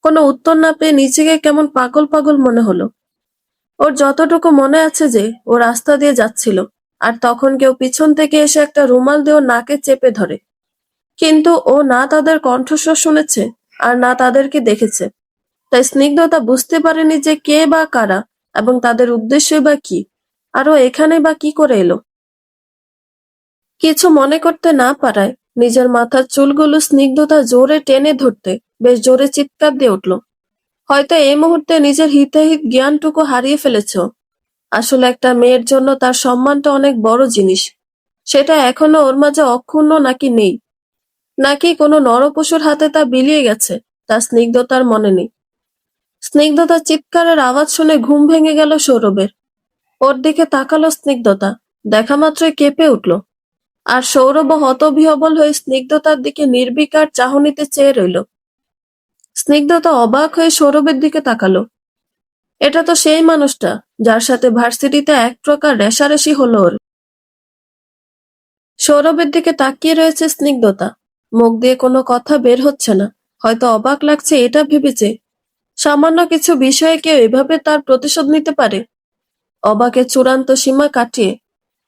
কোনো উত্তর না পেয়ে নিজেকে কেমন পাগল পাগল মনে হলো। ওর যতটুকু মনে আছে যে ও রাস্তা দিয়ে যাচ্ছিল, আর তখন কেউ পিছন থেকে এসে একটা রুমাল দিয়ে ওর নাকে চেপে ধরে। কিন্তু ও না তাদের কণ্ঠস্বর শুনেছে আর না তাদেরকে দেখেছে। তাই স্নিগ্ধতা বুঝতে পারেনি যে কে বা কারা এবং তাদের উদ্দেশ্যই বা কি? আরও এখানে বা কি করে এলো? কিছু মনে করতে না পারায় নিজের মাথার চুলগুলো স্নিগ্ধতা জোরে টেনে ধরতে বেশ জোরে চিৎকার দিয়ে উঠল। হয়তো এই মুহূর্তে নিজের হিতাহিত জ্ঞানটুকু হারিয়ে ফেলেছ। আসলে একটা মেয়ের জন্য তার সম্মানটা অনেক বড় জিনিস। সেটা এখনো ওর মাঝে অক্ষুণ্ণ নাকি নেই, নাকি কোনো নরপশুর হাতে তা বিলিয়ে গেছে, তা স্নিগ্ধতার মনে নেই। স্নিগ্ধতার চিৎকারের আওয়াজ শুনে ঘুম ভেঙে গেল সৌরভের। ওর দিকে তাকালো স্নিগ্ধতা, দেখা মাত্রই কেঁপে উঠল। আর সৌরভ হতবিহ্বল হয়ে স্নিগ্ধতার দিকে নির্বিকার চাহনিতে চেয়ে রইল। স্নিগ্ধতা অবাক হয়ে সৌরভের দিকে তাকালো। এটা তো সেই মানুষটা যার সাথে ভার্সিটিতে এক প্রকার রেষারেষি হলো ওর। সৌরভের দিকে তাকিয়ে রয়েছে স্নিগ্ধতা, মুখ দিয়ে কোনো কথা বের হচ্ছে না। হয়তো অবাক লাগছে এটা ভেবেছে সামান্য কিছু বিষয়ে কেউ এভাবে তার প্রতিশোধ নিতে পারে। অবাকের চূড়ান্ত সীমা কাটিয়ে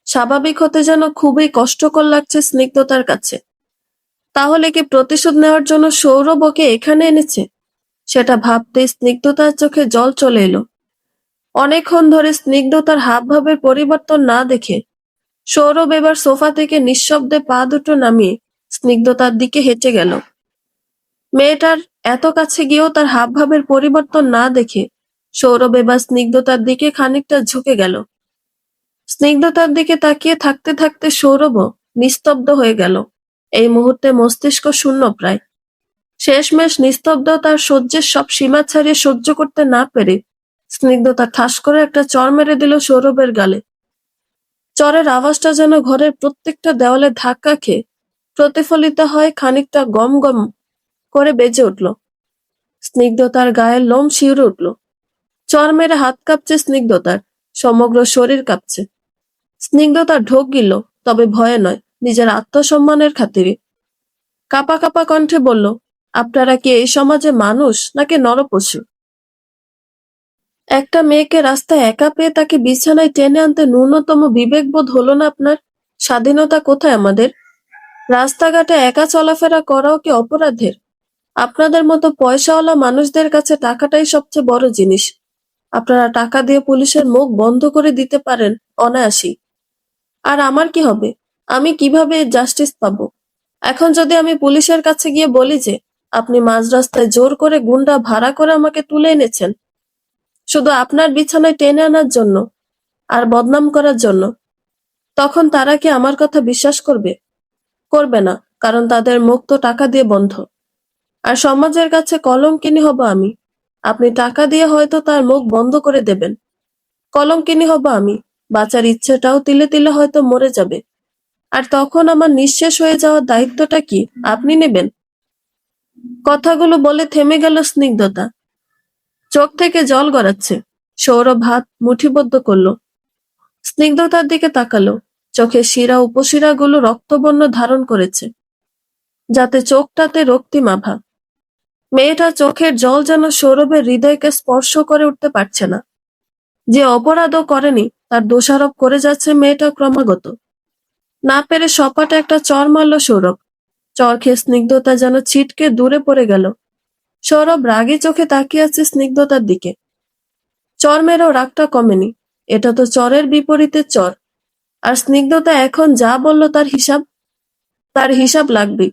স্বাভাবিক হতে যেন খুবই কষ্টকর লাগছে স্নিগ্ধতার কাছে। তাহলে কি প্রতিশোধ নেওয়ার জন্য সৌরভ ওকে এখানে এনেছে? সেটা ভাবতেই স্নিগ্ধতার চোখে জল চলে এলো। অনেকক্ষণ ধরে স্নিগ্ধতার হাবভাবের পরিবর্তন না দেখে সৌরভ এবার সোফা থেকে নিঃশব্দে পা দুটো নামিয়ে স্নিগ্ধতার দিকে হেঁটে গেল। মেয়েটার এত কাছে গিয়েও তার হাবভাবের পরিবর্তন না দেখে সৌরভ এবার স্নিগ্ধতার দিকে খানিকটা ঝুঁকে গেল। স্নিগ্ধতার দিকে তাকিয়ে থাকতে থাকতে সৌরভও নিস্তব্ধ হয়ে গেল। এই মুহূর্তে মস্তিষ্ক শূন্য প্রায়। শেষমেশ নিস্তব্ধতার সহ্যের সব সীমা ছাড়িয়ে সহ্য করতে না পেরে স্নিগ্ধতা ঠাস করে একটা চড় মেরে দিল সৌরভের গালে। চড়ের আওয়াজটা যেন ঘরের প্রত্যেকটা দেওয়ালে ধাক্কা খেয়ে প্রতিফলিত হয়, খানিকটা গম গম করে বেজে উঠল। স্নিগ্ধতার গায়ের লোম শিউরে উঠল। চড় মেরে হাত কাঁপছে স্নিগ্ধতার, সমগ্র শরীর কাঁপছে। স্নিগ্ধতা ঢোক গিল, তবে ভয়ে নয়, নিজের আত্মসম্মানের খাতিরে। কাঁপা কাঁপা কণ্ঠে বলল, আপনারা কি এই সমাজে মানুষ নাকি নরপশু? একটা মেয়েকে রাস্তায় একা পেয়ে তাকে বিছানায় টেনে আনতে ন্যূনতম বিবেকবোধ হলো না আপনার? স্বাধীনতা কোথায় আমাদের? রাস্তাঘাটে একা চলাফেরা করাও কি অপরাধের? আপনাদের মতো পয়সাওয়ালা মানুষদের কাছে টাকাটাই সবচেয়ে বড় জিনিস। আপনারা টাকা দিয়ে পুলিশের মুখ বন্ধ করে দিতে পারেন অনায়াসেই। আর আমার কি হবে? আমি কিভাবে জাস্টিস পাবো? এখন যদি আমি পুলিশের কাছে গিয়ে বলি যে আপনি মাঝ রাস্তায় জোর করে গুন্ডা ভাড়া করে আমাকে তুলে এনেছেন শুধু আপনার বিছানায় টেনে আনার জন্য আর বদনাম করার জন্য, তখন তারা কি আমার কথা বিশ্বাস করবে? করবে না, কারণ তাদের মুখ তো টাকা দিয়ে বন্ধ। আর সমাজের কাছে কলঙ্কিনী হব আমি। আপনি টাকা দিয়ে হয়তো তার মুখ বন্ধ করে দেবেন। কলঙ্কিনী হব আমি, বাঁচার ইচ্ছেটাও তিলে তিলে হয়তো মরে যাবে। আর তখন আমার নিঃশেষ হয়ে যাওয়ার দায়িত্বটা কি আপনি নেবেন? কথাগুলো বলে থেমে গেল স্নিগ্ধতা। চোখ থেকে জল গড়াচ্ছে। সৌরভ হাত মুঠিবদ্ধ করলো। স্নিগ্ধতার দিকে তাকালো। চোখের শিরা উপশিরাগুলো রক্তবর্ণ ধারণ করেছে, যাতে চোখটাতে রক্তিমাভা। মেয়েটা চোখের জল যেন সৌরভের হৃদয়কে স্পর্শ করে উঠতে পারছে না। যে অপরাধও করেনি তার দোষারোপ করে যাচ্ছে মেয়েটা ক্রমাগত। না পেরে সপাটে একটা চড় মারল সৌরভ। চড় খেয়ে স্নিগ্ধতা যেন ছিটকে দূরে পড়ে গেল। সৌরভ রাগে চোখে তাকিয়ে আছে স্নিগ্ধতার দিকে। চড় মেরেও রাগটা কমেনি। এটা তো চরের বিপরীতে চর। আর স্নিগ্ধতা এখন যা বলল তার হিসাব লাগবেই।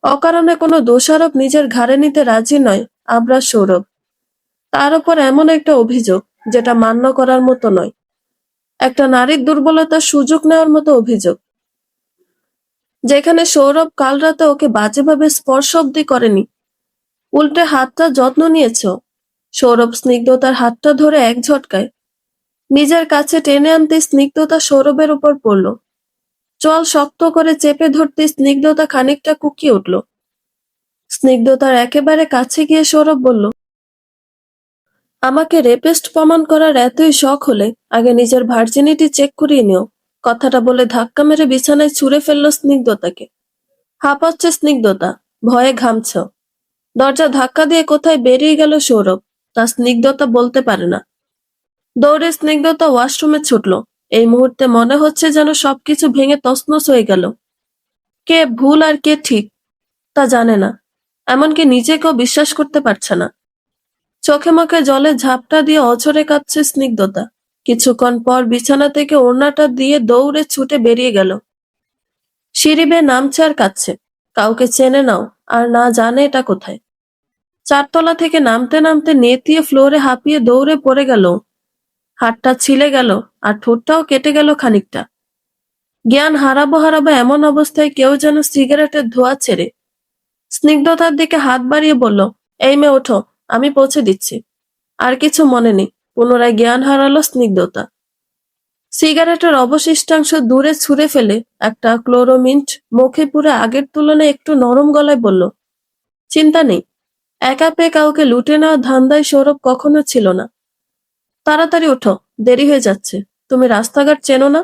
অকারণে কোনো দোষারোপ নিজের ঘাড়ে নিতে রাজি নয় আবরার সৌরভ। তার উপর এমন একটা অভিযোগ যেটা মান্য করার মতো নয়। একটা নারীর দুর্বলতার সুযোগ নেওয়ার মতো অভিযোগ। যেখানে সৌরভ কাল রাতে ওকে বাজেভাবে স্পর্শ অব্দি করেনি, উল্টে হাতটা যত্ন নিয়েছ। সৌরভ স্নিগ্ধতার হাতটা ধরে এক ঝটকায় নিজের কাছে টেনে আনতে স্নিগ্ধতা সৌরভের উপর পড়ল। চল শক্ত করে চেপে ধরতে স্নিগ্ধতা খানিকটা কুকিয়ে উঠল। স্নিগ্ধতার একেবারে কাছে গিয়ে সৌরভ বলল, আমাকে রেপিস্ট প্রমাণ করার এতই শখ হলে আগে নিজের ভার্জিনিটি চেক করিয়ে নিও। কথাটা বলে ধাক্কা মেরে বিছানায় ছুঁড়ে ফেলল স্নিগ্ধতাকে। হাঁপাচ্ছে স্নিগ্ধতা, ভয়ে ঘামছ। দরজা ধাক্কা দিয়ে কোথায় বেরিয়ে গেল সৌরভ, তা স্নিগ্ধতা বলতে পারে না। দৌড়ে স্নিগ্ধতা ওয়াশরুমে ছুটল। এই মুহূর্তে মনে হচ্ছে যেন সবকিছু ভেঙে তছনছ হয়ে গেল। কে ভুল আর কে ঠিক তা জানে না, এমনকি নিজেকেও বিশ্বাস করতে পারছে না। চোখে মুখে জলে ঝাপটা দিয়ে অঝরে কাঁদছে স্নিগ্ধতা। কিছুক্ষণ পর বিছানা থেকে ওড়নাটা দিয়ে দৌড়ে ছুটে বেরিয়ে গেল। সিঁড়ি বেয়ে নামছে আর কাঁদছে। কাউকে চেনে নাও আর না জানে এটা কোথায়। 4 তলা থেকে নামতে নামতে নেতিয়ে ফ্লোরে হাঁপিয়ে দৌড়ে পড়ে গেল। হাতটা ছিলে গেল আর ঠোঁটটাও কেটে গেল খানিকটা। জ্ঞান হারাবো হারাবো এমন অবস্থায় কেউ যেন সিগারেটের ধোঁয়া ছেড়ে স্নিগ্ধতার দিকে হাত বাড়িয়ে বলল, এই মেয়ে ওঠো, আমি পৌঁছে দিচ্ছি। আর কিছু মনে নেই। পুনরায় জ্ঞান হারালো স্নিগ্ধতা। সিগারেটের অবশিষ্টাংশ দূরে ছুঁড়ে ফেলে একটা ক্লোরোমিন্ট মুখে পুরে আগের তুলনায় একটু নরম গলায় বলল, চিন্তা নেই। একা পেয়ে কাউকে লুটে নেওয়া ধান্দায় সৌরভ কখনো ছিল না। তাড়াতাড়ি ওঠো, দেরি হয়ে যাচ্ছে। তুমি রাস্তাঘাট চেনো না?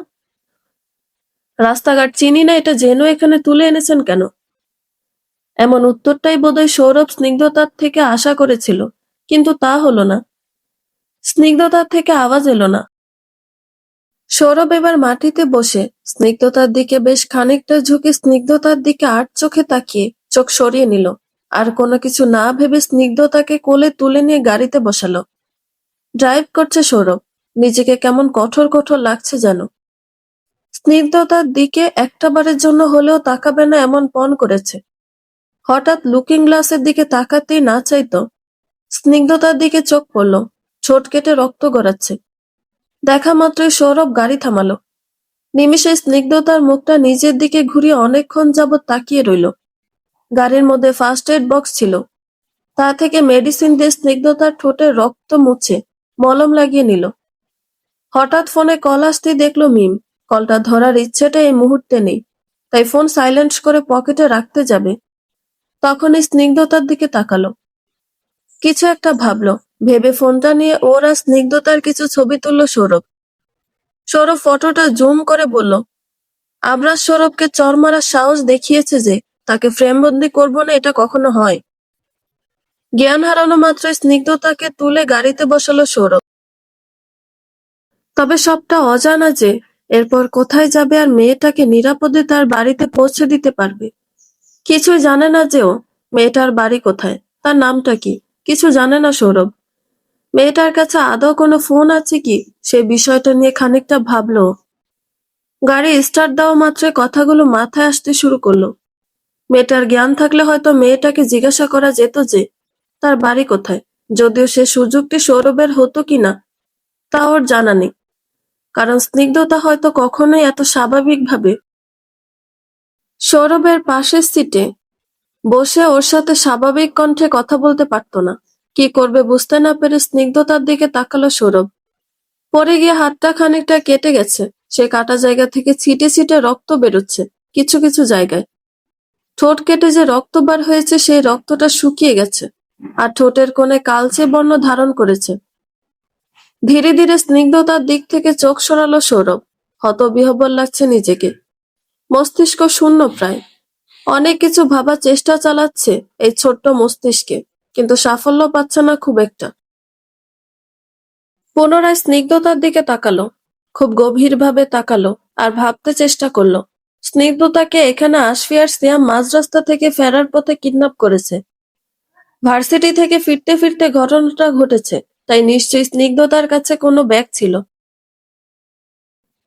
রাস্তাঘাট চিনি না এটা জেনেও এখানে তুলে এনেছেন কেন? এমন উত্তরটাই বোধহয় সৌরভ স্নিগ্ধতার থেকে আশা করেছিল, কিন্তু তা হলো না। স্নিগ্ধতার থেকে আওয়াজ এলো না। সৌরভ এবার মাটিতে বসে স্নিগ্ধতার দিকে বেশ খানিকটা ঝুঁকে স্নিগ্ধতার দিকে আট চোখে তাকিয়ে চোখ সরিয়ে নিল। আর কোনো কিছু না ভেবে স্নিগ্ধতাকে কোলে তুলে নিয়ে গাড়িতে বসালো। ড্রাইভ করছে সৌরভ। নিজেকে কেমন কঠোর কঠোর লাগছে যেন। স্নিগ্ধতার দিকে একটাবারের জন্য হলেও তাকাবে না এমন পণ করেছে। হঠাৎ লুকিং গ্লাসের দিকে তাকাতেই না চাইতো স্নিগ্ধতার দিকে চোখ পড়ল। ঠোঁট কেটে রক্ত গড়াচ্ছে। দেখা মাত্রই সৌরভ গাড়ি থামালো। নিমিষে স্নিগ্ধতার মুখটা নিজের দিকে ঘুরিয়ে অনেকক্ষণ যাবৎ তাকিয়ে রইল। গাড়ির মধ্যে ফার্স্ট এড বক্স ছিল। তা থেকে মেডিসিন দিয়ে স্নিগ্ধতার ঠোঁটের রক্ত মুছে মলম লাগিয়ে নিল। হঠাৎ ফোনে কল আসতেই দেখলো মিম। কলটা ধরার ইচ্ছেটা এই মুহূর্তে নেই, তাই ফোন সাইলেন্ট করে পকেটে রাখতে যাবে তখনই স্নিগ্ধতার দিকে তাকালো। কিছু একটা ভাবলো। ভেবে ফোনটা নিয়ে ওর আর স্নিগ্ধতার কিছু ছবি তুলল সৌরভ। সৌরভ ফটোটা জুম করে বলল, আবরাজ সৌরভকে চড় মারার সাহস দেখিয়েছে যে তাকে ফ্রেমবন্দি করবো না এটা কখনো হয়? জ্ঞান হারানো মাত্রই স্নিগ্ধতাকে তুলে গাড়িতে বসালো সৌরভ। তবে সবটা অজানা যে এরপর কোথায় যাবে আর মেয়েটাকে নিরাপদে তার বাড়িতে পৌঁছে দিতে পারবে। কিছুই জানে না যে ও মেয়েটার বাড়ি কোথায়, তার নামটা কি, কিছু জানে না সৌরভ। মেয়েটার কাছে আদৌ কোনো ফোন আছে কি, সে বিষয়টা নিয়ে খানিকটা ভাবলো। গাড়ি স্টার্ট দেওয়া মাত্রই কথাগুলো মাথায় আসতে শুরু করলো। মেয়েটার জ্ঞান থাকলে হয়তো মেয়েটাকে জিজ্ঞাসা করা যেত যে তার বাড়ি কোথায়, যদিও সে সুযোগটি সৌরভের হতো কিনা তা ওর জানা নেই। কারণ স্নিগ্ধতা হয়তো কখনোই এত স্বাভাবিকভাবে সৌরভের পাশের সিটে বসে ওর সাথে স্বাভাবিক কণ্ঠে কথা বলতে পারত না। কি করবে বুঝতে না পেরে স্নিগ্ধতার দিকে তাকালো সৌরভ। পরে গিয়ে হাতটা খানিকটা কেটে গেছে। সে কাটা জায়গা থেকে ছিটে ছিটে রক্ত বেরোচ্ছে কিছু কিছু জায়গায়। ঠোঁট কেটে যে রক্ত বার হয়েছে সেই রক্তটা শুকিয়ে গেছে আর ঠোঁটের কোণে কালচে বর্ণ ধারণ করেছে। ধীরে ধীরে স্নিগ্ধতার দিক থেকে চোখ সরালো সৌরভ। হতবিহ্বল লাগছে নিজেকে। মস্তিষ্ক শূন্য প্রায়। অনেক কিছু ভাবার চেষ্টা চালাচ্ছে এই ছোট্ট মস্তিষ্কে, কিন্তু সাফল্য পাচ্ছে না খুব একটা। পুনরায় স্নিগ্ধতার দিকে তাকালো। খুব গভীরভাবে তাকালো আর ভাবতে চেষ্টা করলো। স্নিগ্ধতাকে এখানে আশফি আর সিয়াম মাঝ রাস্তা থেকে ফেরার পথে কিডন্যাপ করেছে। ভার্সিটি থেকে ফিরতে ফিরতে ঘটনাটা ঘটেছে, তাই নিশ্চয়ই স্নিগ্ধতার কাছে কোনো ব্যাগ ছিল।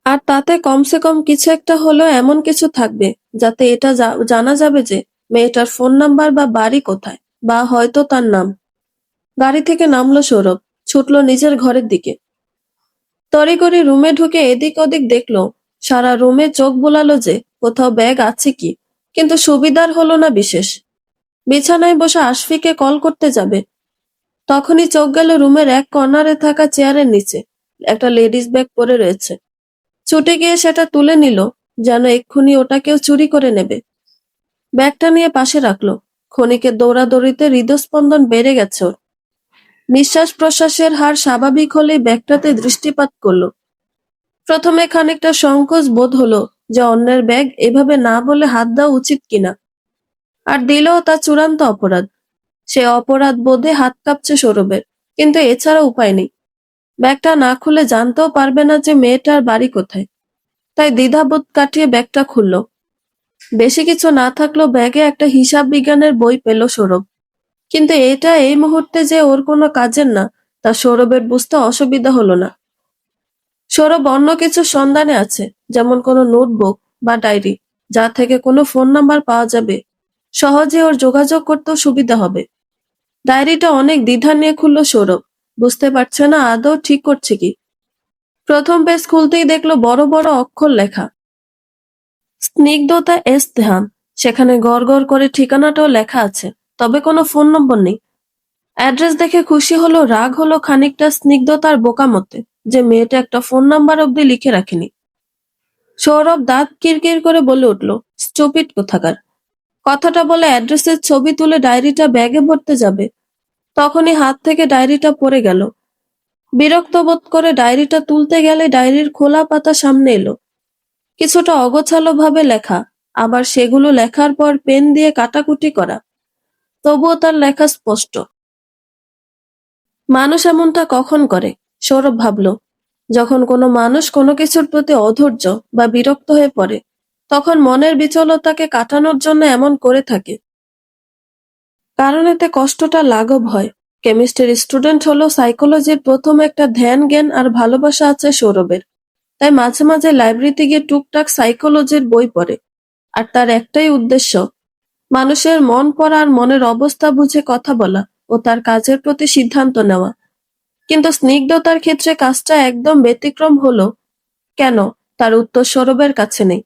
আর তাতে কমসে কম কিছু একটা হলেও এমন কিছু থাকবে যাতে এটা জানা যাবে যে মেয়েটার ফোন নাম্বার বা বাড়ি কোথায়, বা হয়তো তার নাম। গাড়ি থেকে নামলো সৌরভ, ছুটলো নিজের ঘরের দিকে। তড়িঘড়ি রুমে ঢুকে এদিক ওদিক দেখলো। সারা রুমে চোখ বোলালো যে কোথাও ব্যাগ আছে কি, কিন্তু সুবিধার হলো না বিশেষ। বিছানায় বসে আশফিকে কল করতে যাবে, তখনই চোখ গেল রুমের এক কর্নারে থাকা চেয়ারের নিচে একটা লেডিস ব্যাগ পড়ে রয়েছে। ছুটে গিয়ে সেটা তুলে নিল, যেন এক্ষুনি ওটা কেউ চুরি করে নেবে। ব্যাগটা নিয়ে পাশে রাখলো। ক্ষণিকের দৌড়াদৌড়িতে হৃদস্পন্দন বেড়ে গেছে ওর। নিঃশ্বাস প্রশ্বাসের হার স্বাভাবিক হলেই ব্যাগটাতে দৃষ্টিপাত করলো। প্রথমে খানিকটা সংকোচ বোধ হলো যে অন্যের ব্যাগ এভাবে না বলে হাত দেওয়া উচিত কিনা, আর দিলেও তা চূড়ান্ত অপরাধ। সে অপরাধ বোধে হাত কাঁপছে সৌরভের, কিন্তু এছাড়া উপায় নেই। ব্যাগটা না খুলে জানতেও পারবে না যে মেয়েটার বাড়ি কোথায়, তাই দ্বিধাবোধ কাটিয়ে ব্যাগটা খুলল। বেশি কিছু না থাকলেও ব্যাগে একটা হিসাব বিজ্ঞানের বই পেল সৌরভ। কিন্তু এটা এই মুহূর্তে যে ওর কোনো কাজের না তা সৌরভের বুঝতে অসুবিধা হলো না। সৌরভ অন্য কিছু সন্ধানে আছে, যেমন কোনো নোটবুক বা ডায়েরি, যা থেকে কোনো ফোন নাম্বার পাওয়া যাবে, সহজে ওর যোগাযোগ করতেও সুবিধা হবে। ডায়েরিটা অনেক দ্বিধা নিয়ে খুললো সৌরভ, বুঝতে পারছে না আদৌ ঠিক করছে কি। প্রথম পেজ খুলতেই দেখলো বড় বড় অক্ষর লেখা স্নিগ্ধতা এস ধ্যান। সেখানে গড় গড় করে ঠিকানাটাও লেখা আছে, তবে কোনো ফোন নম্বর নেই। অ্যাড্রেস দেখে খুশি হলো, রাগ হলো খানিকটা স্নিগ্ধতার বোকামতে যে মেয়েটা একটা ফোন নাম্বার অব্দি লিখে রাখেনি। সৌরভ দাঁত কিরকির করে বলে উঠল, স্টুপিড কোথাকার। কথাটা বলে অ্যাড্রেসের ছবি তুলে ডায়েরিটা ব্যাগে ভরতে যাবে, তখনই হাত থেকে ডায়েরিটা পড়ে গেল। বিরক্ত বোধ করে ডায়েরিটা তুলতে গেলে ডায়েরির খোলা পাতা সামনে এলো। কিছুটা অগোছালো ভাবে লেখা, আবার সেগুলো লেখার পর পেন দিয়ে কাটাকুটি করা, তবুও তার লেখা স্পষ্ট। মানুষ এমনটা কখন করে? সৌরভ ভাবল, যখন কোনো মানুষ কোনো কিছুর প্রতি অধৈর্য বা বিরক্ত হয়ে পড়ে, তখন মনের বিচলতাকে কাটানোর জন্য এমন করে থাকে। কারণ এতে কষ্টটা লাঘব হয়। কেমিস্ট্রির স্টুডেন্ট হলো, সাইকোলজির প্রথম একটা ধ্যান জ্ঞান আর ভালোবাসা আছে সৌরভের। তাই মাঝে মাঝে লাইব্রেরিতে গিয়ে টুকটাক সাইকোলজির বই পড়ে। আর তার একটাই উদ্দেশ্য, মানুষের মন পড়া আর মনের অবস্থা বুঝে কথা বলা ও তার কাজের প্রতি সিদ্ধান্ত নেওয়া। কিন্তু স্নিগ্ধতার ক্ষেত্রে কাজটা একদম ব্যতিক্রম হলো। কেন? তার উত্তর সৌরভের কাছে নেই।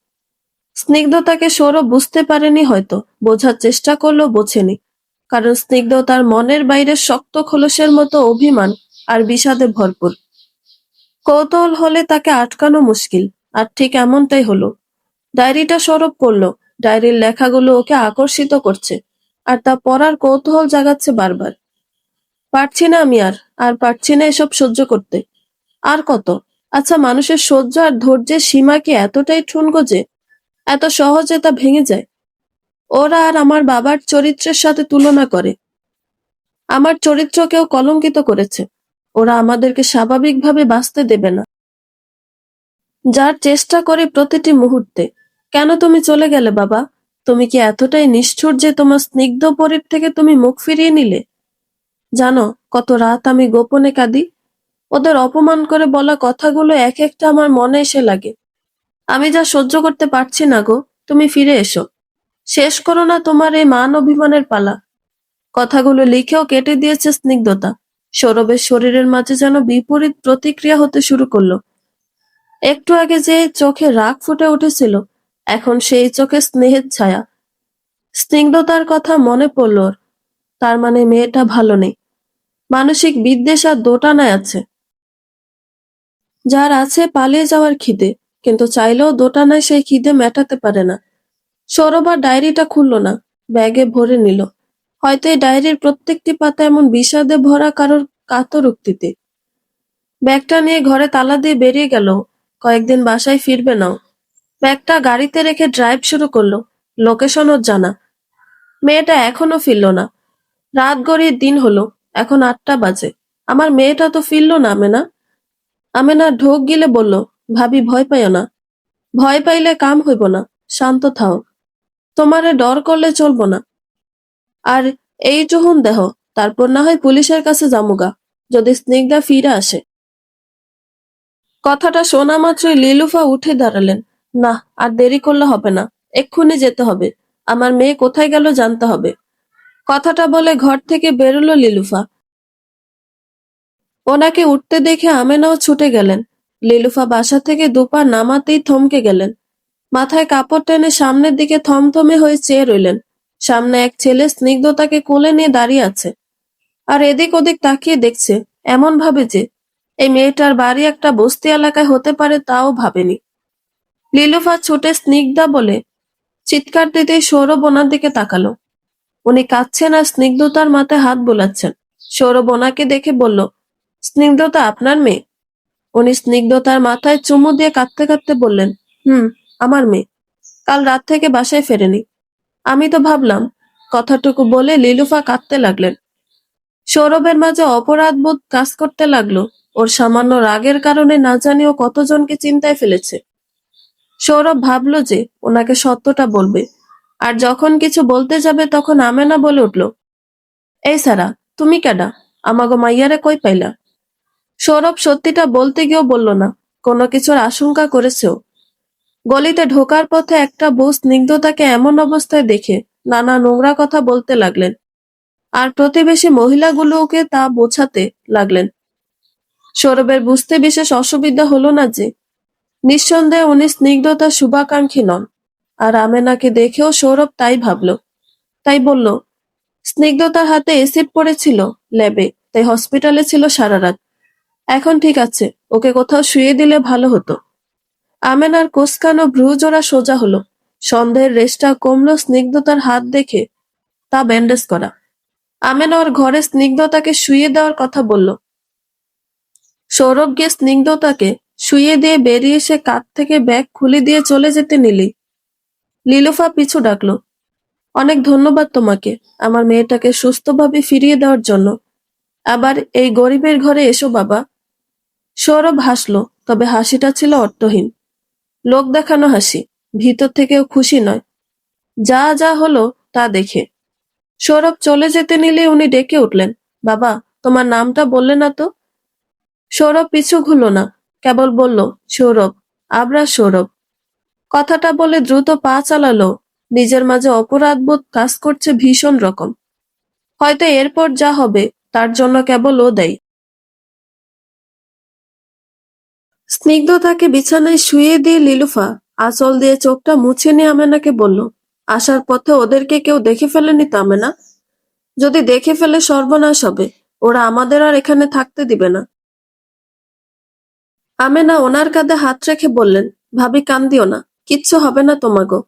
স্নিগ্ধতাকে সৌরভ বুঝতে পারেনি, হয়তো বোঝার চেষ্টা করলেও বোঝেনি। কারণ স্নিগ্ধতার মনের বাইরে শক্ত খোলসের মতো অভিমান আর বিষাদে ভরপুর। কৌতূহল হলে তাকে আটকানো মুশকিল, আর ঠিক এমনটাই হলো। ডায়েরিটা সৌরভ পড়ল। ডায়েরির লেখাগুলো ওকে আকর্ষিত করছে, আর তা পড়ার কৌতূহল জাগাচ্ছে বারবার। পারছি না আমি, আর পারছি না এসব সহ্য করতে। আর কত? আচ্ছা, মানুষের সহ্য আর ধৈর্যের সীমা কি এতটাই ঠুনকো যে এত সহজে তা ভেঙে যায়? ওরা আর আমার বাবার চরিত্রের সাথে তুলনা করে। আমার চরিত্রকেও কলঙ্কিত করেছে। ওরা আমাদেরকে স্বাভাবিকভাবে বাঁচতে দেবে না। যার চেষ্টা করে প্রতিটি মুহূর্তে। কেন তুমি চলে গেলে বাবা? তুমি কি এতটাই নিষ্ঠুর যে তোমার স্নিগ্ধ পরীর থেকে তুমি মুখ ফিরিয়ে নিলে? জানো, কত রাত আমি গোপনে কাঁদি। ওদের অপমান করে বলা কথাগুলো এক একটা আমার মনে এসে লাগে। আমি যা সহ্য করতে পারছি না গো, তুমি ফিরে এসো। শেষ করো না তোমার এই মান অভিমানের পালা। কথাগুলো লিখেও কেটে দিয়েছে স্নিগ্ধতা। সৌরভের শরীরের মাঝে যেন বিপরীত প্রতিক্রিয়া হতে শুরু করলো। একটু আগে যে চোখে রাগ ফুটে উঠেছিল, এখন সেই চোখে স্নেহের ছায়া। স্নিগ্ধতার কথা মনে পড়ল ওর। তার মানে মেয়েটা ভালো নেই, মানসিক বিদ্বেষ আর দোটানায় আছে। যার আছে পালিয়ে যাওয়ার খিদে, কিন্তু চাইলেও দোটানায় সেই খিদে মেটাতে পারে না। সৌরভ আর ডায়েরিটা খুলল না, ব্যাগে ভরে নিল। হয়তো এই ডায়েরির প্রত্যেকটি পাতা এমন বিষাদে ভরা কারোর কাতর উক্তিতে। ব্যাগটা নিয়ে ঘরে তালা দিয়ে বেরিয়ে গেল। কয়েকদিন বাসায় ফিরবে নাও। ব্যাগটা গাড়িতে রেখে ড্রাইভ শুরু করলো। লোকেশন ওর জানা। মেয়েটা এখনো ফিরল না। রাত গড়িয়ে দিন হলো, এখন 8টা বাজে। আমার মেয়েটা তো ফিরল না। আমেনা আমেনা ঢোক গিলে বলল, ভাবি ভয় পাইও না। ভয় পাইলে কাম হইব না। শান্ত থাও। তোমারে ডর করলে চলবো না। আর এই যখন দেহ, তারপর না হয় পুলিশের কাছে যামুগা, যদি স্নিগ্ধা ফিরে আসে। কথাটা শোনা মাত্রই লিলুফা উঠে দাঁড়ালেন। না, আর দেরি করলে হবে না, এক্ষুনি যেতে হবে। আমার মেয়ে কোথায় গেল জানতে হবে। কথাটা বলে ঘর থেকে বেরোলো লিলুফা। ওনাকে উঠতে দেখে আমেনাও ছুটে গেলেন। লিলুফা বাসা থেকে দুপা নামাতেই থমকে গেলেন। মাথায় কাপড় টেনে সামনের দিকে থমথমে হয়ে চেয়ে রইলেন। সামনে এক ছেলে স্নিগ্ধতাকে কোলে নিয়ে দাঁড়িয়ে আছে, আর এদিক ওদিক তাকিয়ে দেখছে, এমন ভাবে যে এই মেয়েটার বাড়ি একটা বস্তি এলাকায় হতে পারে তাও ভাবেনি। লিলুফা ছুটে স্নিগ্ধা বলে চিৎকার দিতেই সৌরভ ওনার দিকে তাকালো। উনি কাঁদছেন আর স্নিগ্ধতার মাথায় হাত বোলাচ্ছেন। সৌরভ ওনাকে দেখে বলল, স্নিগ্ধতা আপনার মেয়ে? উনি স্নিগ্ধতার মাথায় চুমু দিয়ে কাঁদতে কাঁদতে বললেন, হুম, আমার মেয়ে। কাল রাত থেকে বাসায় ফেরেনি। আমি তো ভাবলাম। কথাটুকু বলে লিলুফা কাঁদতে লাগলেন। সৌরভের মাঝে অপরাধবোধ কাজ করতে লাগলো। ওর সামান্য রাগের কারণে না জানি ও কতজনকে চিন্তায় ফেলেছে। সৌরভ ভাবলো যে ওনাকে সত্যটা বলবে, আর যখন কিছু বলতে যাবে তখন আমেনা বলে উঠল, এই সারা, তুমি কেডা? আমাগো মাইয়ারে কই পাইলা? সৌরভ সত্যিটা বলতে গিয়েও বলল না, কোনো কিছুর আশঙ্কা করেছেও। গলিতে ঢোকার পথে একটা বউ স্নিগ্ধতাকে এমন অবস্থায় দেখে নানা নোংরা কথা বলতে লাগলেন, আর প্রতিবেশী মহিলাগুলোকে তা বোঝাতে লাগলেন। সৌরভের বুঝতে বিশেষ অসুবিধা হলো না যে নিঃসন্দেহে উনি স্নিগ্ধতার শুভাকাঙ্ক্ষী নন, আর আমেনাকে দেখেও সৌরভ তাই ভাবল। তাই বলল, স্নিগ্ধতার হাতে এসিড পড়েছিল ল্যাবে, তাই হসপিটালে ছিল সারা রাত। এখন ঠিক আছে, ওকে কোথাও শুয়ে দিলে ভালো হতো। আমেনার কোসকানো ভ্রুজোড়া সোজা হলো। সন্দেহের রেশটা কমলো স্নিগ্ধতার হাত দেখে তা ব্যান্ডেজ করা। আমেনা ওর ঘরে স্নিগ্ধতাকে শুইয়ে দেওয়ার কথা বলল। সৌরভ গিয়ে স্নিগ্ধতাকে শুইয়ে দিয়ে বেরিয়ে এসে কাঁধ থেকে ব্যাগ খুলে দিয়ে চলে যেতে নিলেই লিলুফা পিছু ডাকলো। অনেক ধন্যবাদ তোমাকে আমার মেয়েটাকে সুস্থভাবে ফিরিয়ে দেওয়ার জন্য। আবার এই গরিবের ঘরে এসো বাবা। সৌরভ হাসলো, তবে হাসিটা ছিল অর্থহীন। লোক দেখানো হাসি, ভিতর থেকেও খুশি নয়। যা যা হলো তা দেখে। সৌরভ চলে যেতে নিলে উনি ডেকে উঠলেন, বাবা, তোমার নামটা বললে না তো? সৌরভ পিছু ঘুরল না, কেবল বলল, সৌরভ, আবরার সৌরভ। কথাটা বলে দ্রুত পা চালালো। নিজের মাঝে অপরাধবোধ কাজ করছে ভীষণ রকম। হয়তো এরপর যা হবে তার জন্য কেবল ও দায়ী। স্নিগ্ধতাকে বিছানায় শুইয়ে দিয়ে লিলুফা আঁচল দিয়ে চোখটা মুছে নিয়ে আমেনাকে বলল, আসার পথে ওদেরকে কেউ দেখে ফেলেনি তো আমেনা? যদি দেখে ফেলে সর্বনাশ হবে, ওরা আমাদের আর এখানে থাকতে দিবে না। আমেনা ওনার কাঁধে হাত রেখে বললেন, ভাবি কান্দিও না, কিচ্ছু হবে না তোমাগো।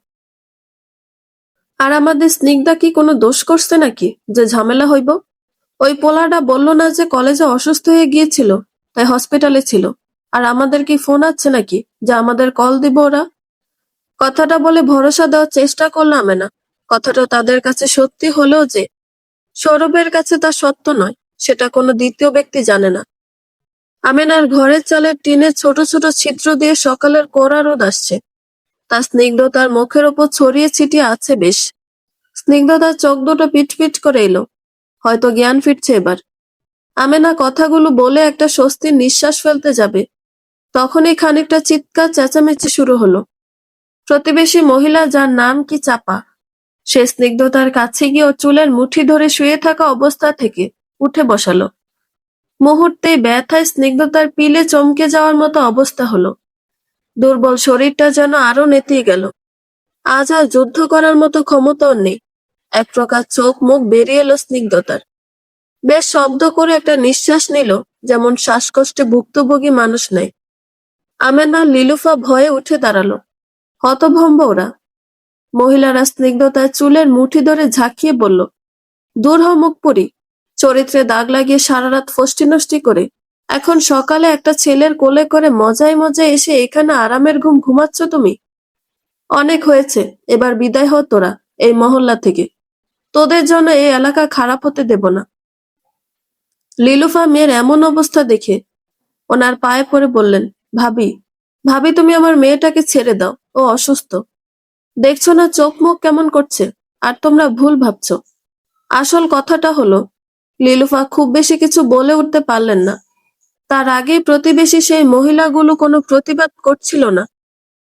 আর আমাদের স্নিগ্ধা কি কোনো দোষ করছে নাকি যে ঝামেলা হইব? ওই পোলাটা বলল না যে কলেজে অসুস্থ হয়ে গিয়েছিল, তাই হসপিটালে ছিল। আর আমাদের কি ফোন আছে নাকি যে আমাদের কল দিব ওরা? কথাটা বলে ভরসা দেওয়ার চেষ্টা করলাম না। কথাটা তাদের কাছে সত্যি হলেও যে সৌরভের কাছে তা সত্য নয়, সেটা কোনো দ্বিতীয় ব্যক্তি জানে না। আমেনার ঘরের চালের টিনের ছোট ছোট ছিদ্র দিয়ে সকালের কড়া রোদ আসছে। তার স্নিগ্ধতার মুখের ওপর ছড়িয়ে ছিটিয়ে আছে বেশ। স্নিগ্ধতার চোখ দুটো পিটপিট করে এলো, হয়তো জ্ঞান ফিরছে এবার। আমেনা কথাগুলো বলে একটা স্বস্তির নিঃশ্বাস ফেলতে যাবে, তখনই খানিকটা চিৎকার চেঁচামেচি শুরু হলো। প্রতিবেশী মহিলা, যার নাম কি চাপা, সে স্নিগ্ধতার কাছে গিয়ে ওর চুলের মুঠি ধরে শুয়ে থাকা অবস্থা থেকে উঠে বসালো। মুহূর্তেই ব্যথায় স্নিগ্ধতার পিলে চমকে যাওয়ার মতো অবস্থা হলো। দুর্বল শরীরটা যেন আরো নেতিয়ে গেল। আজ আর যুদ্ধ করার মতো ক্ষমতা ওর নেই। এক প্রকার চোখ মুখ বেরিয়ে এলো স্নিগ্ধতার। বেশ শব্দ করে একটা নিঃশ্বাস নিল, যেমন শ্বাসকষ্টে ভুক্তভোগী মানুষ নেয়। আমেনা লিলুফা ভয়ে উঠে দাঁড়ালো। হতভম্ব ওরা। মহিলারা স্নিগ্ধতার চুলের মুঠি ধরে ঝাঁকিয়ে বলল, দূর হ মুখপুরি, চরিত্রে দাগ লাগিয়ে সারা রাত ফষ্টি নষ্টি করে এখন সকালে একটা ছেলের কোলে করে মজায় মজায় এসে এখানে আরামের ঘুম ঘুমাচ্ছ তুমি? অনেক হয়েছে, এবার বিদায় হ তোরা এই মহল্লা থেকে। তোদের জন্য এই এলাকা খারাপ হতে দেব না। লিলুফা মেয়ের এমন অবস্থা দেখে ওনার পায়ে পড়ে বললেন, ভাবি, ভাবি তুমি আমার মেয়েটাকে ছেড়ে দাও, ও অসুস্থ। দেখছো না চোখ মুখ কেমন করছে, আর তোমরা ভুল ভাবছো। আসল কথাটা হলো, লিলুফা খুব বেশি কিছু বলে উঠতে পারলেন না। তার আগেই প্রতিবেশী সেই মহিলাগুলো কোনো প্রতিবাদ করছিল না,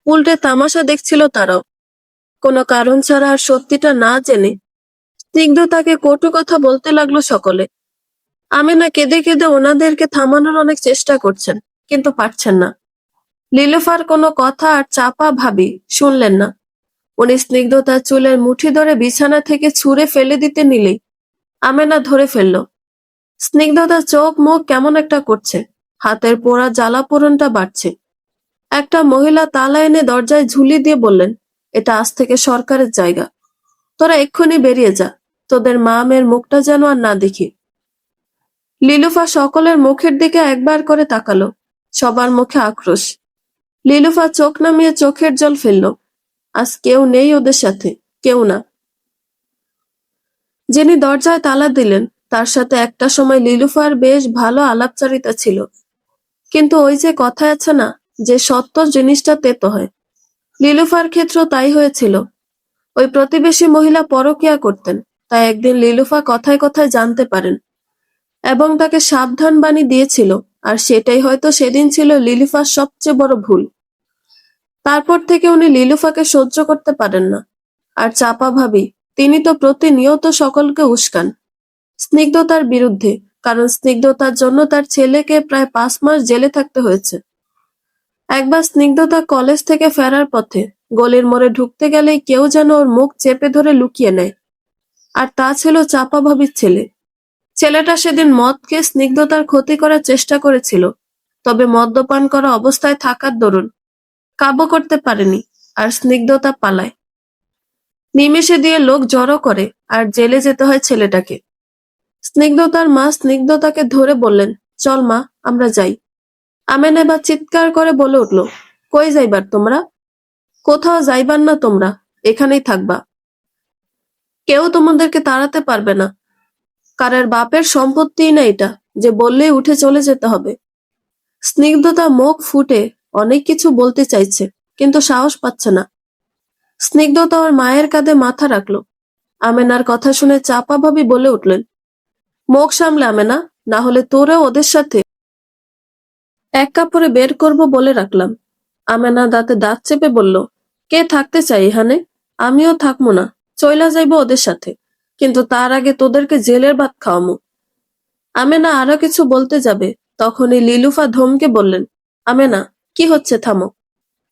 উল্টে তামাশা দেখছিল তারাও। কোনো কারণ ছাড়া আর সত্যিটা না জেনে স্নিগ্ধতাকে কটু কথা বলতে লাগলো সকলে। আমেনা কেঁদে কেঁদে ওনাদেরকে থামানোর অনেক চেষ্টা করছেন, কিন্তু পারছেন না। লিলুফার কোনো কথা আর চাপা ভাবি শুনলেন না। উনি স্নিগ্ধতার চুলের মুঠি ধরে বিছানা থেকে ছুঁড়ে ফেলে দিতে নিলেই আমেনা ধরে ফেলল। স্নিগ্ধতার চোখ মুখ কেমন একটা করছে, হাতের পোড়া জ্বালাপোড়নটা বাড়ছে। একটা মহিলা তালা এনে দরজায় ঝুলি দিয়ে বললেন, এটা আজ থেকে সরকারের জায়গা, তোরা এক্ষুনি বেরিয়ে যা, তোদের মা মেয়ের মুখটা যেন আর না দেখি। লিলুফা সকলের মুখের দিকে একবার করে তাকালো, সবার মুখে আক্রোশ। লিলুফা চোখ নামিয়ে চোখের জল ফেলল। আজ কেউ নেই ওদের সাথে, কেউ না। যিনি দরজায় তালা দিলেন তার সাথে একটা সময় লিলুফার বেশ ভালো আলাপচারিতা ছিল, কিন্তু ওই যে কথা আছে না, যে সত্য জিনিসটা তেতো হয়, লিলুফার ক্ষেত্রেও তাই হয়েছিল। ওই প্রতিবেশী মহিলা পরকীয়া করতেন, তাই একদিন লিলুফা কথায় কথায় জানতে পারেন এবং তাকে সাবধান বাণী দিয়েছিল, আর সেটাই হয়তো সেদিন ছিল লিলুফার সবচেয়ে বড় ভুল। তারপর থেকে উনি লিলুফাকে সহ্য করতে পারেন না। আর চাপা ভাবি, তিনি তো প্রতিনিয়ত সকলকে উস্কান স্নিগ্ধতার বিরুদ্ধে, কারণ স্নিগ্ধতার জন্য তার ছেলেকে প্রায় 5 মাস জেলে থাকতে হয়েছে। একবার স্নিগ্ধতা কলেজ থেকে ফেরার পথে গলির মোড়ে ঢুকতে গেলেই কেউ যেন ওর মুখ চেপে ধরে লুকিয়ে নেয়, আর তা ছিল চাপা ভাবির ছেলে। ছেলেটা সেদিন মদ খেয়ে স্নিগ্ধতার ক্ষতি করার চেষ্টা করেছিল, তবে মদ্যপান করা অবস্থায় থাকার দরুন কাবু করতে পারেনি, আর স্নিগ্ধতা পালায়। নিমেষে দিয়ে লোক জড়ো করে আর জেলে যেতে হয় ছেলেটাকে। স্নিগ্ধতার মা স্নিগ্ধতাকে ধরে বললেন, চল মা, আমরা যাই। আমেনা এবার চিৎকার করে বলে উঠল, কই যাইবার তোমরা? কোথাও যাইবার না তোমরা, এখানেই থাকবা। কেউ তোমাদেরকে তাড়াতে পারবে না। কারের বাপের সম্পত্তিই না এটা যে বললেই উঠে চলে যেতে হবে। স্নিগ্ধতা মুখ ফুটে অনেক কিছু বলতে চাইছে, কিন্তু সাহস পাচ্ছে না। স্নিগ্ধতা ওর মায়ের কাঁধে মাথা রাখলো। আমেনার কথা শুনে চাপা ভাবি বলে উঠলেন, মুখ সামলে আমেনা, না হলে তোরেও ওদের সাথে এক কাপড়ে বের করব বলে রাখলাম। আমেনা দাঁতে দাঁত চেপে বলল, কে থাকতে চাই এখানে? আমিও থাকবো না, চইলা যাইব ওদের সাথে, কিন্তু তার আগে তোদেরকে জেলের ভাত খাওয়ামু। আমেনা আরো কিছু বলতে যাবে, তখনই লিলুফা ধমকে বললেন, আমেনা, কি হচ্ছে, থামো।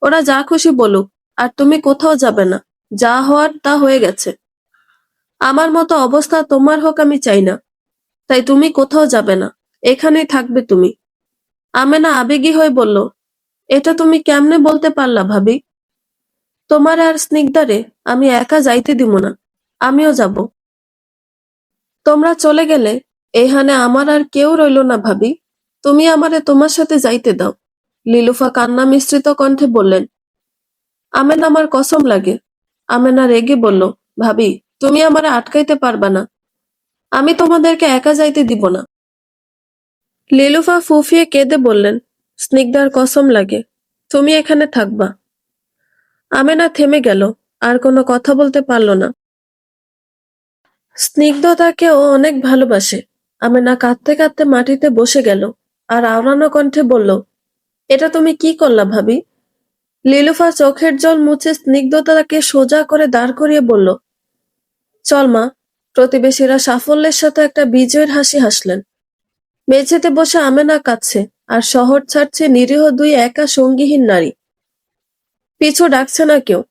ওরা যা খুশি বলুক, আর তুমি কোথাও যাবে না। যা হওয়ার তা হয়ে গেছে। আমার মতো অবস্থা তোমার হোক আমি চাই না, তাই তুমি কোথাও যাবে না, এখানেই থাকবে তুমি। আমেনা আবেগী হয়ে বলল, এটা তুমি কেমনে বলতে পারলা ভাবি? তোমার আর স্নিগ্ধারে আমি একা যাইতে দিব না, আমিও যাব। তোমরা চলে গেলে এখানে আমার আর কেউ রইল না ভাবি, তুমি আমারে তোমার সাথে যাইতে দাও। লিলুফা কান্না মিশ্রিত কণ্ঠে বললেন। আমেনা, আমার কসম লাগে। আমেনা রেগে বলল, ভাবি, তুমি আমারে আটকাইতে পারবা না, আমি তোমাদেরকে একা যাইতে দিব না। লিলুফা ফুফিয়ে কেঁদে বললেন, স্নিগ্ধার কসম লাগে, তুমি এখানে থাকবা। আমেনা থেমে গেল, আর কোনো কথা বলতে পারল না। স্নিগ্ধতাকেও অনেক ভালোবাসে। আমেনা কাঁদতে কাঁদতে মাটিতে বসে গেল, আর আওড়ানো কণ্ঠে বলল, এটা তুমি কি করলা ভাবি? লিলুফা চোখের জল মুছে স্নিগ্ধতাকে সোজা করে দাঁড় করিয়ে বলল, চল মা। প্রতিবেশীরা সাফল্যের সাথে একটা বিজয়ের হাসি হাসলেন। মেঝেতে বসে আমেনা কাঁদছে, আর শহর ছাড়ছে নিরীহ দুই একা সঙ্গীহীন নারী। পিছু ডাকছে না কেউ।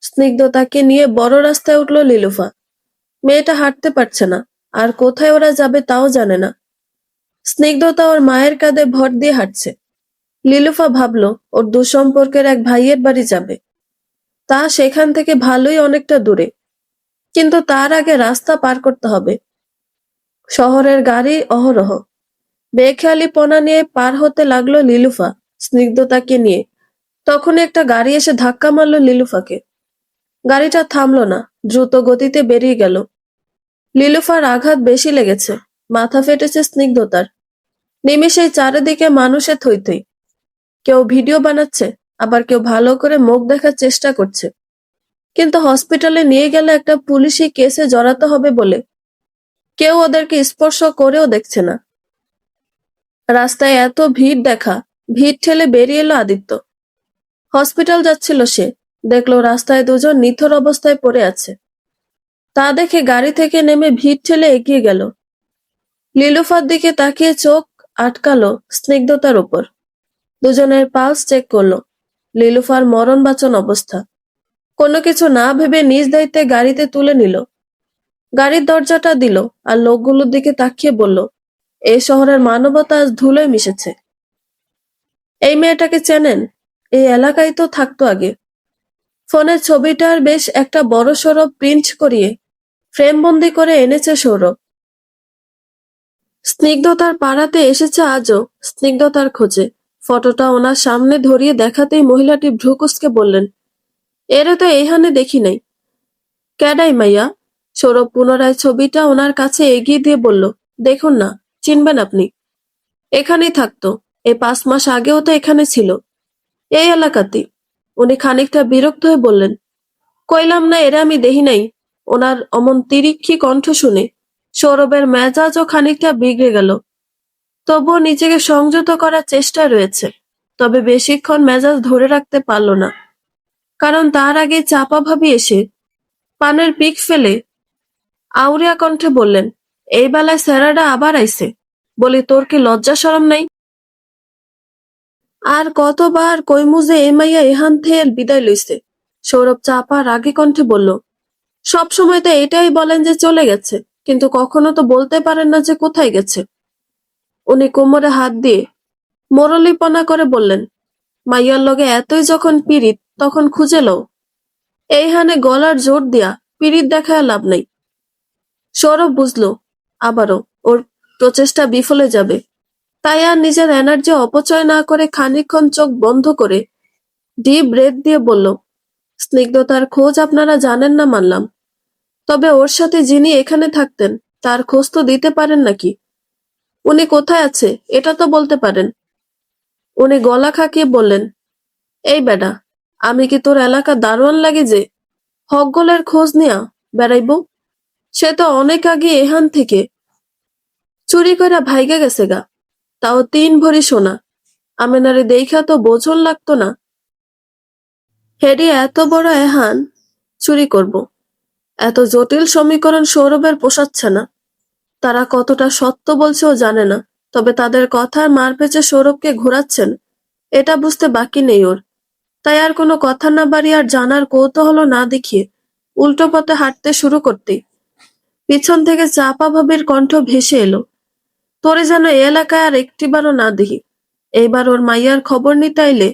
স্নিগ্ধতাকে নিয়ে বড় রাস্তায় উঠল লিলুফা। মেয়েটা হাঁটতে পারছে না, আর কোথায় ওরা যাবে তাও জানে না। স্নিগ্ধতা ওর মায়ের কাঁধে ভর দিয়ে হাঁটছে। লিলুফা ভাবল ওর দুঃসম্পর্কের এক ভাইয়ের বাড়ি যাবে, তা সেখান থেকে ভালোই অনেকটা দূরে, কিন্তু তার আগে রাস্তা পার করতে হবে। শহরের গাড়ি অহরহ। বেখেয়ালিপনা নিয়ে পার হতে লাগলো লিলুফা স্নিগ্ধতাকে নিয়ে। তখন একটা গাড়ি এসে ধাক্কা মারল লিলুফাকে। গাড়িটা থামলো না, দ্রুত গতিতে বেরিয়ে গেল। লিলুফার আঘাত বেশি লেগেছে, মাথা ফেটেছে স্নিগ্ধতার। নিমেষেই চারিদিকে মানুষের থই থই। কেউ ভিডিও বানাচ্ছে, আবার কেউ ভালো করে মুখ দেখার চেষ্টা করছে। কিন্তু হসপিটালে নিয়ে গেলে একটা পুলিশি কেসে জড়াতে হবে বলে কেউ ওদেরকে স্পর্শ করেও দেখছে না। রাস্তায় এত ভিড় দেখা, ভিড় ঠেলে বেরিয়ে এলো আদিত্য। হসপিটাল যাচ্ছিল সে, দেখলো রাস্তায় দুজন নিথর অবস্থায় পড়ে আছে। তা দেখে গাড়ি থেকে নেমে ভিড় ঠেলে এগিয়ে গেল। লিলুফার দিকে তাকিয়ে চোখ আটকালো স্নিগ্ধতার উপর। দুজনের পালস চেক করলো। লিলুফার মরণ বাঁচন অবস্থা। কোনো কিছু না ভেবে নিজ দায়িত্বে গাড়িতে তুলে নিল। গাড়ির দরজাটা দিল, আর লোকগুলোর দিকে তাকিয়ে বলল, এই শহরের মানবতা আজ ধুলোয় মিশেছে। এই মেয়েটাকে চেনেন? এই এলাকায় তো থাকতো আগে। ফোনের ছবিটার বেশ একটা বড় সড়ো প্রিন্ট করিয়ে ফ্রেমবন্দি করে এনেছে সৌরভ। স্নিগ্ধতার পাড়াতে এসেছে আজও স্নিগ্ধতার খোঁজে। ফটোটা ওনার সামনে ধরিয়ে দেখাতেই মহিলাটি ভ্রুকুচকে বললেন, এরে তো এইখানে দেখি নাই। ক্যাডাই মাইয়া? সৌরভ পুনরায় ছবিটা ওনার কাছে এগিয়ে দিয়ে বলল, দেখুন না, চিনবেন আপনি? এখানেই থাকতো, এই 5 মাস আগেও তো এখানে ছিল, এই এলাকাতেই। উনি খানিকটা বিরক্ত হয়ে বললেন, কইলাম না এরা আমি দেখি নাই, ওনার অমন তিরিক্ষি কণ্ঠ শুনে সৌরভের মেজাজও খানিকটা বিগড়ে গেল। তবুও নিজেকে সংযত করার চেষ্টা রয়েছে, তবে বেশিক্ষণ মেজাজ ধরে রাখতে পারল না, কারণ তার আগে চাপা ভাবি এসে পানের পিক ফেলে আউরিয়া কণ্ঠে বললেন, এই বেলায় স্যারাডা আবার আইছে, বলি তোর কি লজ্জা শরম নাই? আর কতবার কইমু যে এ মাইয়া এহান থেকে বিদায় লইছে। সৌরভ চাপা রাগী কণ্ঠে বলল, সব সময় তো এটাই বলেন যে চলে গেছে, কিন্তু কখনো তো বলতে পারেন না যে কোথায় গেছে। উনি কোমরে হাত দিয়ে মোরলিপনা করে বললেন, মাইয়ার লগে এতই যখন পিরিত তখন খুঁজে লও, এইখানে গলার জোর দিয়া পিরিত দেখায় লাভ নাই। সৌরভ বুঝল আবারও ওর প্রচেষ্টা বিফলে যাবে, তাই আর নিজের এনার্জি অপচয় না করে খানিকক্ষণ চোখ বন্ধ করে ডিপ ব্রেথ দিয়ে বলল, স্নিগ্ধতার খোঁজ আপনারা জানেন না মানলাম, তবে ওর সাথে যিনি এখানে থাকতেন তার খোঁজ তো দিতে পারেন নাকি? উনি কোথায় আছে এটা তো বলতে পারেন। উনি গলা খাকিয়ে বললেন, এই বেডা, আমি কি তোর এলাকা দারোয়ান লাগে যে হকগোলের খোঁজ নিয়া বেড়াইব? সে তো অনেক আগে এখান থেকে চুরি করে ভাইগা গেছে গা, তাও 3 ভরি সোনা। আমেনারে দেইখা তো বোঝন লাগতো না হেডি এত বড় এহান চুরি করব। এত জটিল সমীকরণ সৌরভের পোষাচ্ছে না। তারা কতটা সত্য বলছে ও জানে না, তবে তাদের কথার মার পেঁচে সৌরভকে ঘোরাচ্ছেন এটা বুঝতে বাকি নেই ওর। তাই আর কোনো কথা না বাড়িয়ে আর জানার কৌতূহল না দেখিয়ে উল্টো পথে হাঁটতে শুরু করতেই পিছন থেকে চাপা ভাবির কণ্ঠ ভেসে এলো, তোরে যেন এ এলাকায় আর একটিবারও না দেখি। এইবার ওর মাইয়ার খবর নিতে আইলে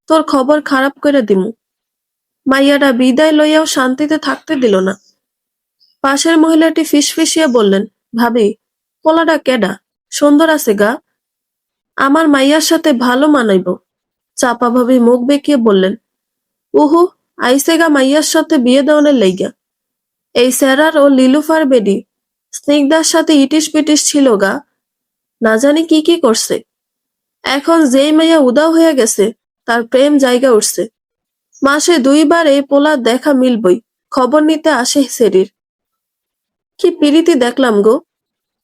তোর খবর খারাপ করে দিমু। মাইয়াটা বিদায় লইয়াও শান্তিতে থাকতে দিল না। পাশের মহিলাটি ফিসফিসিয়ে বললেন, ভাবি, পোলাটা কেডা? সুন্দর আছে গা, আমার মাইয়ার সাথে ভালো মানাইব। চাপা ভাবি মুখ বেঁকিয়ে বললেন, উহু, আইসে গা মাইয়ার সাথে বিয়ে দেওয়ানের লাইগা। এই স্যারার ও লিলুফার বেডি স্নিগ্ধার সাথে ইটিস পিটিস ছিল গা, না জানি কি কি করছে। এখন যেই মাইয়া উদাও হয়ে গেছে তার প্রেম জায়গা উঠছে। মাসে 2 বার এই পোলার দেখা মিলবই, খবর নিতে আসে সেরির। কি পিরিতি দেখলাম গো।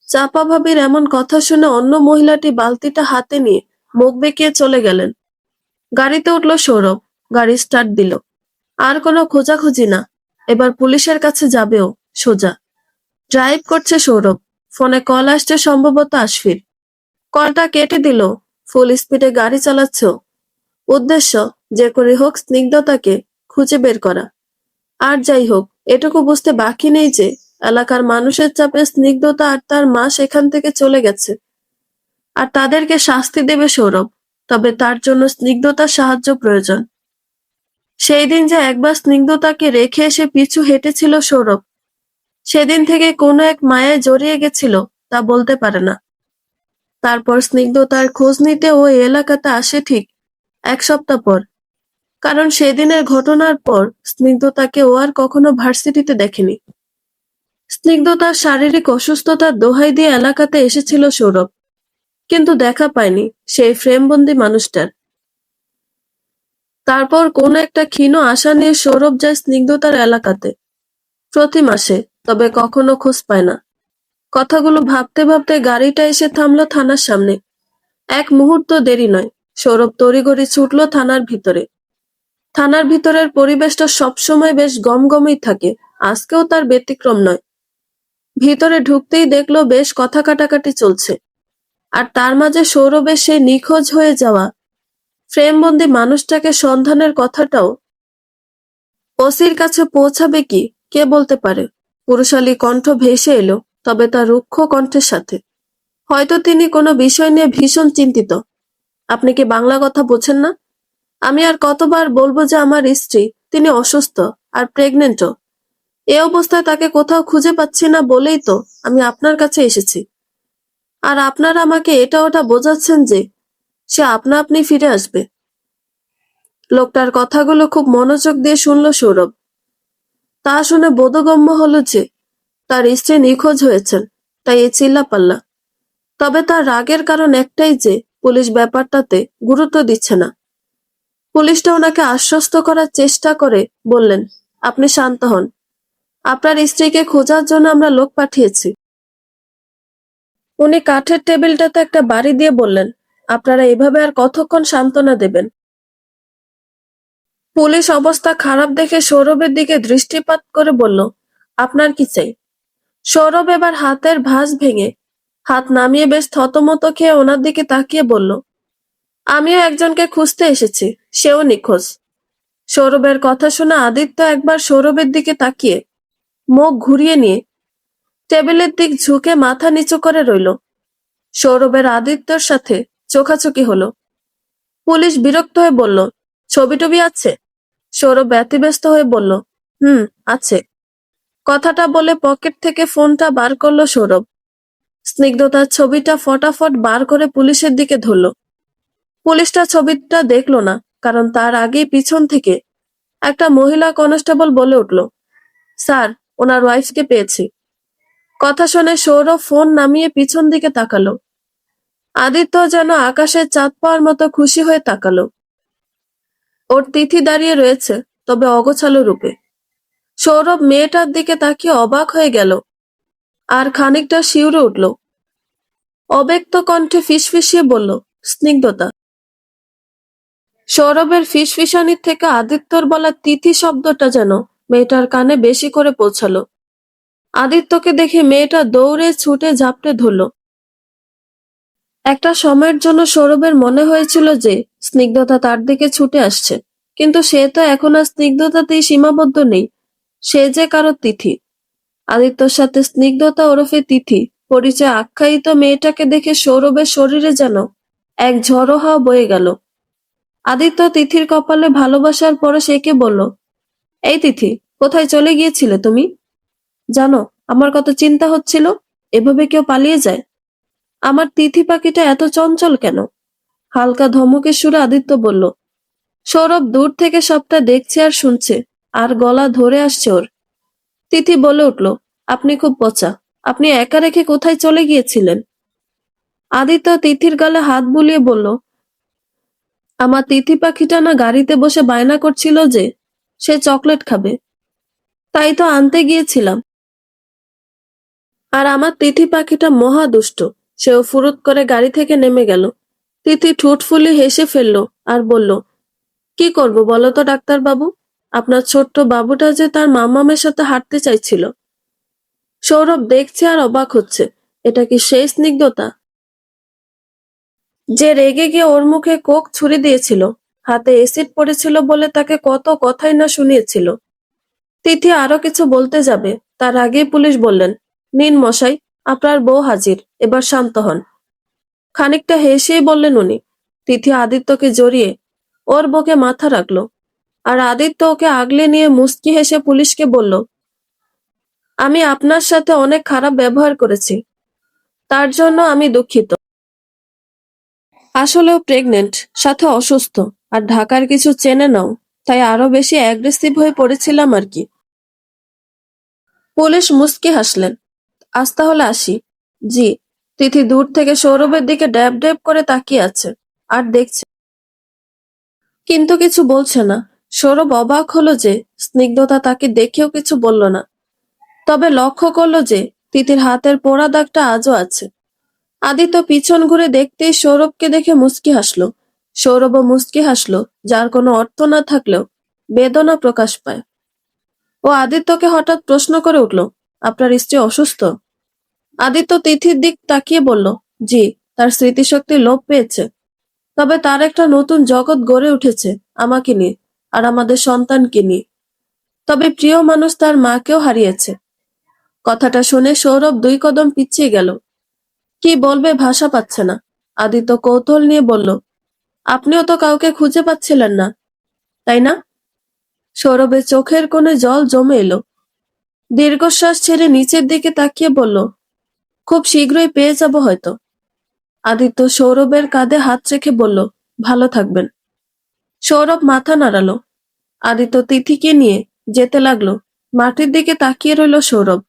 চাপা ভাবির এমন কথা শুনে অন্য মহিলাটি বালতিটা হাতে নিয়ে মুখ বেঁকিয়ে চলে গেলেন। গাড়িতে উঠল সৌরভ, গাড়ি স্টার্ট দিল। আর কোনো খোঁজাখুঁজি না, এবার পুলিশের কাছে যাবেও সোজা। ড্রাইভ করছে সৌরভ, ফোনে কল আসছে সম্ভবত আশফির। কলটা কেটে দিল, ফুল স্পিডে গাড়ি চালাচ্ছ। উদ্দেশ্য যে করে হোক স্নিগ্ধতাকে খুঁজে বের করা। আর যাই হোক, এটুকু বুঝতে বাকি নেই যে এলাকার মানুষের চাপে স্নিগ্ধতা আর তার মা সেখান থেকে চলে গেছে, আর তাদেরকে শাস্তি দেবে সৌরভ। তবে তার জন্য স্নিগ্ধতার সাহায্য প্রয়োজন। সেই দিন যে একবার স্নিগ্ধতাকে রেখে এসে পিছু হেঁটেছিল সৌরভ, সেদিন থেকে কোনো এক মায়ায় জড়িয়ে গেছিল তা বলতে পারে না। তারপর স্নিগ্ধতার খোঁজ নিতে ও এলাকাতে আসে ঠিক 1 সপ্তাহ পর, কারণ সেদিনের ঘটনার পর স্নিগ্ধতাকে ও আর কখনো ভার্সিটিতে দেখেনি। স্নিগ্ধতার শারীরিক অসুস্থতার দোহাই দিয়ে এলাকাতে এসেছিল সৌরভ, কিন্তু দেখা পায়নি সেই ফ্রেমবন্দি মানুষটার। তারপর কোন একটা ক্ষীণ আশা নিয়ে সৌরভ যায় স্নিগ্ধতার এলাকাতে প্রতি মাসে, তবে কখনো খোঁজ পায় না। কথাগুলো ভাবতে ভাবতে গাড়িটা এসে থামলো থানার সামনে। এক মুহূর্ত দেরি নয়, সৌরভ তড়িঘড়ি ছুটল থানার ভিতরে। থানার ভিতরের পরিবেশটা সবসময় বেশ গমগমেই থাকে, আজকেও তার ব্যতিক্রম নয়। ভিতরে ঢুকতেই দেখলো বেশ কথা কাটাকাটি চলছে, আর তার মাঝে সৌরভের সেই নিখোঁজ হয়ে যাওয়া ফ্রেমবন্দি মানুষটাকে সন্ধানের কথাটাও ওসির কাছে পৌঁছাবে কি কে বলতে পারে। পুরুষালী কণ্ঠ ভেসে এলো, তবে তার রুক্ষ কণ্ঠের সাথে। হয়তো তিনি কোনো বিষয় নিয়ে ভীষণ চিন্তিত। আপনি কি বাংলা কথা বোঝেন না? আমি আর কতবার বলবো যে আমার স্ত্রী, তিনি অসুস্থ আর প্রেগনেন্টও। এ অবস্থায় তাকে কোথাও খুঁজে পাচ্ছি না বলেই তো আমি আপনার কাছে এসেছি। আর আপনারা আমাকে এটা ওটা বোঝাচ্ছেন যে সে আপনা আপনি ফিরে আসবে। লোকটার কথাগুলো খুব মনোযোগ দিয়ে শুনল সৌরভ। তা শুনে বোধগম্য হলো যে তার স্ত্রী নিখোঁজ হয়েছেন, তাই এই চিল্লাপাল্লা। তবে তার রাগের কারণ একটাই যে পুলিশ ব্যাপারটাতে গুরুত্ব দিচ্ছে না। পুলিশটা ওনাকে আশ্বস্ত করার চেষ্টা করে বললেন, আপনি শান্ত হন, আপনার স্ত্রীকে খোঁজার জন্য আমরা লোক পাঠিয়েছি। উনি কাঠের টেবিলটাতে একটা বাড়ি দিয়ে বললেন, আপনারা এভাবে আর কতক্ষণ সান্ত্বনা দেবেন? পুলিশ অবস্থা খারাপ দেখে সৌরভের দিকে দৃষ্টিপাত করে বলল, আপনার কি চাই? সৌরভ এবার হাতের ভাঁজ ভেঙে হাত নামিয়ে বেশ থতমত খেয়ে ওনার দিকে তাকিয়ে বলল, আমিও একজনকে খুঁজতে এসেছি, সেও নিখোঁজ। সৌরভের কথা শুনে আদিত্য একবার সৌরভের দিকে তাকিয়ে মুখ ঘুরিয়ে নিয়ে টেবিলের দিক ঝুঁকে মাথা নিচু করে রইল। সৌরভের আদিত্যর সাথে চোখাচোখি হলো। পুলিশ বিরক্ত হয়ে বলল, ছবি টবি আছে? সৌরভ ব্যতিব্যস্ত হয়ে বলল, আছে। কথাটা বলে পকেট থেকে ফোনটা বার করলো সৌরভ। স্নিগ্ধতার ছবিটা ফটাফট বার করে পুলিশের দিকে ধরল। পুলিশটা ছবিটা দেখলো না, কারণ তার আগেই পিছন থেকে একটা মহিলা কনস্টেবল বলে উঠল, স্যার, ওনার ওয়াইফকে পেয়েছি। কথা শুনে সৌরভ ফোন নামিয়ে পিছন দিকে তাকালো। আদিত্য যেন আকাশের চাঁদ পাওয়ার মতো খুশি হয়ে তাকালো। ওর তিথি দাঁড়িয়ে রয়েছে, তবে অগোছালো রূপে। সৌরভ মেয়েটার দিকে তাকিয়ে অবাক হয়ে গেল, আর খানিকটা শিউরে উঠল। অব্যক্ত কণ্ঠে ফিসফিসিয়ে বলল, স্নিগ্ধতা। সৌরভের ফিসফিসানির থেকে আদিত্যর বলা তিথি শব্দটা যেন মেয়েটার কানে বেশি করে পৌঁছালো। আদিত্যকে দেখে মেয়েটা দৌড়ে ছুটে ঝাপটে ধরল। একটা সময়ের জন্য সৌরভের মনে হয়েছিল যে স্নিগ্ধতা তার দিকে ছুটে আসছে, কিন্তু সে তো এখন আর স্নিগ্ধতাতেই সীমাবদ্ধ নেই, সে যে কারো তিথি। আদিত্যর সাথে স্নিগ্ধতা ওরফে তিথি পরিচয় আখ্যায়িত মেয়েটাকে দেখে সৌরভের শরীরে যেন এক ঝড়ো হাওয়া বয়ে গেল। আদিত্য তিথির কপালে ভালোবাসার পরে সেকে বলল, এই তিথি, কোথায় চলে গিয়েছিলে তুমি? জানো, আমার কত চিন্তা হচ্ছিল, এভাবে কেউ পালিয়ে যায়? আমার তিথি পাখিটা এত চঞ্চল কেন? হালকা ধমকের সুরে আদিত্য বলল। সৌরভ দূর থেকে সবটা দেখছে আর শুনছে, আর গলা ধরে আসছে ওর। তিথি বলে উঠল, আপনি খুব পচা, আপনি একা রেখে কোথায় চলে গিয়েছিলেন? আদিত্য তিথির গালে হাত বুলিয়ে বলল, আমার তিথি পাখিটা না গাড়িতে বসে বায়না করছিল যে সে চকলেট খাবে, তাই তো আনতে গিয়েছিলাম। আর আমার তিথি পাখিটা মহা দুষ্ট, সেও ফুরুত করে গাড়ি থেকে নেমে গেল। তিথি ঠোঁট ফুলে হেসে ফেলল আর বলল, কি করব বলো তো ডাক্তার বাবু, আপনার ছোট্ট বাবুটা যে তার মামামের সাথে হাঁটতে চাইছিল। সৌরভ দেখছে আর অবাক হচ্ছে, এটা কি সেই স্নিগ্ধতা যে রেগে গিয়ে ওর মুখে কোক ছুঁড়ে দিয়েছিল, হাতে এসিড পড়েছিল বলে তাকে কত কথাই না শুনিয়েছিল। তিথি আরো কিছু বলতে যাবে, তার আগেই পুলিশ বললেন, নিন মশাই, আপনার বউ হাজির, এবার শান্ত হন। খানিকটা হেসেই বললেন উনি। তিথি আদিত্যকে জড়িয়ে ওর বুকে মাথা রাখলো, আর আদিত্য ওকে আগলে নিয়ে মুচকি হেসে পুলিশকে বলল, আমি আপনার সাথে অনেক খারাপ ব্যবহার করেছি, তার জন্য আমি দুঃখিত। আসলেও প্রেগনেন্ট, সাথে অসুস্থ, আর ঢাকার কিছু চেনে নাও, তাই আরো বেশি অ্যাগ্রেসিভ হয়ে পড়েছিলাম আর কি। পুলিশ মুচকি হাসলেন, আজ তাহলে আসি। জি। তিথি দূর থেকে সৌরভের দিকে ড্যাব ড্যাব করে তাকিয়ে আছে আর দেখছে, কিন্তু কিছু বলছে না। সৌরভ অবাক হলো যে স্নিগ্ধতা তাকে দেখেও কিছু বলল না, তবে লক্ষ্য করলো যে তিথির হাতের পোড়া দাগটা আজও আছে। আদিত্য পিছন ঘুরে দেখতেই সৌরভকে দেখে মুচকি হাসলো। সৌরভও মুচকি হাসলো, যার কোনো অর্থ না থাকলেও বেদনা প্রকাশ পায়। ও আদিত্যকে হঠাৎ প্রশ্ন করে উঠল, আপনার স্ত্রী অসুস্থ? আদিত্য তিথির দিক তাকিয়ে বলল, জি, তার স্মৃতিশক্তি লোপ পেয়েছে, তবে তার একটা নতুন জগৎ গড়ে উঠেছে আমাকে নিয়ে আর আমাদের সন্তানকে নিয়ে। তবে প্রিয় মানুষ তার মাকেও হারিয়েছে। কথাটা শুনে সৌরভ 2 কদম পিছিয়ে গেল। কি বলবে ভাষা পাচ্ছে না। আদিত্য কৌতূহল নিয়ে বলল, আপনিও তো কাউকে খুঁজে পাচ্ছিলেন না, তাই না? সৌরভের চোখের কোণে জল জমে এলো। দীর্ঘশ্বাস ছেড়ে নিচের দিকে তাকিয়ে বলল, খুব শীঘ্রই পেয়ে যাব হয়তো। আদিত্য সৌরভের কাঁধে হাত রেখে বলল, ভালো থাকবেন। সৌরভ মাথা নাড়ালো। আদিত্য তিথিকে নিয়ে যেতে লাগলো। মাটির দিকে তাকিয়ে রইল সৌরভ।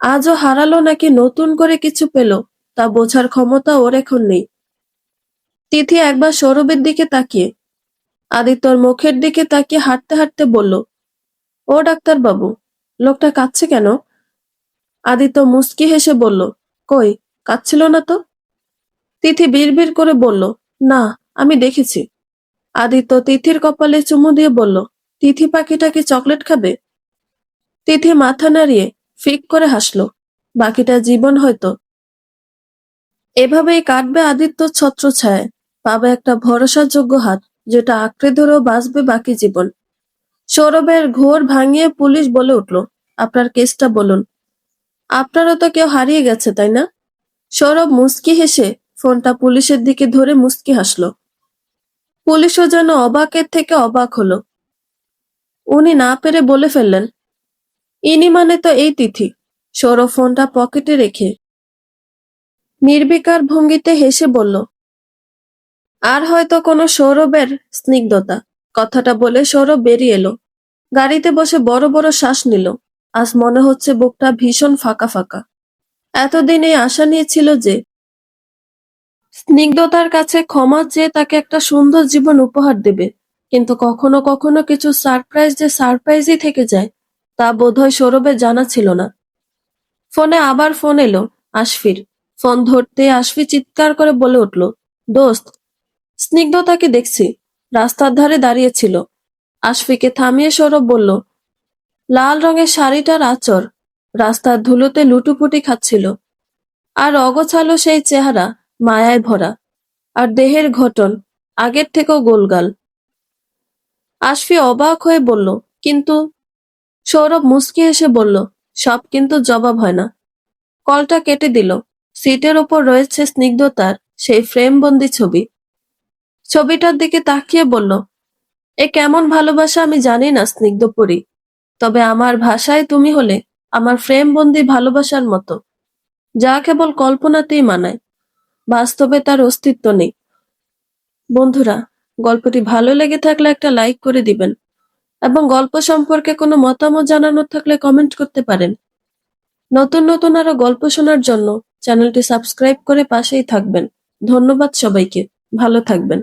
আজও হারালো নাকি নতুন করে কিছু পেল, তা বোঝার ক্ষমতা ওর এখন নেই। তিথি একবার সৌরভের দিকে তাকিয়ে আদিত্যর মুখের দিকে তাকিয়ে হাঁটতে হাঁটতে বলল, ও ডাক্তার বাবু, লোকটা কাঁদছে কেন? আদিত্য মুচকি হেসে বলল, কই, কাঁদছিল না তো। তিথি বিড়বিড় করে বলল, না, আমি দেখেছি। আদিত্য তিথির কপালে চুমু দিয়ে বলল, তিথি পাখিটা কি চকলেট খাবে? তিথি মাথা নাড়িয়ে ফিক করে হাসল। বাকিটা জীবন হয়তো এভাবেই কাটবে আদিত্যর ছত্রছায়ায়। পাবে একটা ভরসাযোগ্য হাত, যেটা আঁকড়ে ধরেও বাঁচবে বাকি জীবন। সৌরভের ঘোর ভাঙিয়ে পুলিশ বলে উঠল, আপনার কেসটা বলুন। আপনারও তো কেউ হারিয়ে গেছে, তাই না? সৌরভ মুচকি হেসে ফোনটা পুলিশের দিকে ধরে মুচকি হাসল। পুলিশও যেন অবাকের থেকে অবাক হলো। উনি না পেরে বলে ফেললেন, ইনি মানে তো এই তিথি। সৌরভ ফোনটা পকেটে রেখে নির্বিকার ভঙ্গিতে হেসে বলল, আর হয়তো কোনো সৌরভের স্নিগ্ধতা। কথাটা বলে সৌরভ বেরিয়ে এলো। গাড়িতে বসে বড় বড় শ্বাস নিল। আজ মনে হচ্ছে বুকটা ভীষণ ফাঁকা ফাঁকা। এতদিন এই আশা নিয়েছিল যে স্নিগ্ধতার কাছে ক্ষমা চেয়ে তাকে একটা সুন্দর জীবন উপহার দেবে, কিন্তু কখনো কখনো কিছু সারপ্রাইজ যে সারপ্রাইজই থেকে যায়, তা বোধহয় সৌরভের জানা ছিল না। ফোনে আবার ফোন এলো আশফির। ফোন ধরতে আশফি চিৎকার করে বলে উঠল, দোস্ত, স্নিগ্ধতাকে দেখছি, রাস্তার ধারে দাঁড়িয়েছিল। আশফিকে থামিয়ে সৌরভ বলল, লাল রঙের শাড়িটার আঁচড় রাস্তার ধুলোতে লুটুপুটি খাচ্ছিল। আর অগোছালো সেই চেহারা মায়ায় ভরা, আর দেহের গঠন আগের থেকেও গোলগাল। আশফি অবাক হয়ে বলল, কিন্তু? সৌরভ মুচকি হেসে বলল, সব কিন্তু জবাব হয় না। কলটা কেটে দিল। সিটের ওপর রয়েছে স্নিগ্ধতার সেই ফ্রেমবন্দি ছবি। ছবিটার দিকে তাকিয়ে বলল, এ কেমন ভালোবাসা আমি জানি না স্নিগ্ধপরী, তবে আমার ভাষায় তুমি হলে আমার ফ্রেমবন্দি ভালোবাসার মতো, যা কেবল কল্পনাতেই মানায়, বাস্তবে তার অস্তিত্ব নেই। বন্ধুরা, গল্পটি ভালো লেগে থাকলে একটা লাইক করে দিবেন, এবং গল্প সম্পর্কে কোনো মতামত জানানোর থাকলে কমেন্ট করতে পারেন। নতুন নতুন আরো গল্প শোনার জন্য চ্যানেলটি সাবস্ক্রাইব করে পাশেই থাকবেন। ধন্যবাদ সবাইকে। ভালো থাকবেন।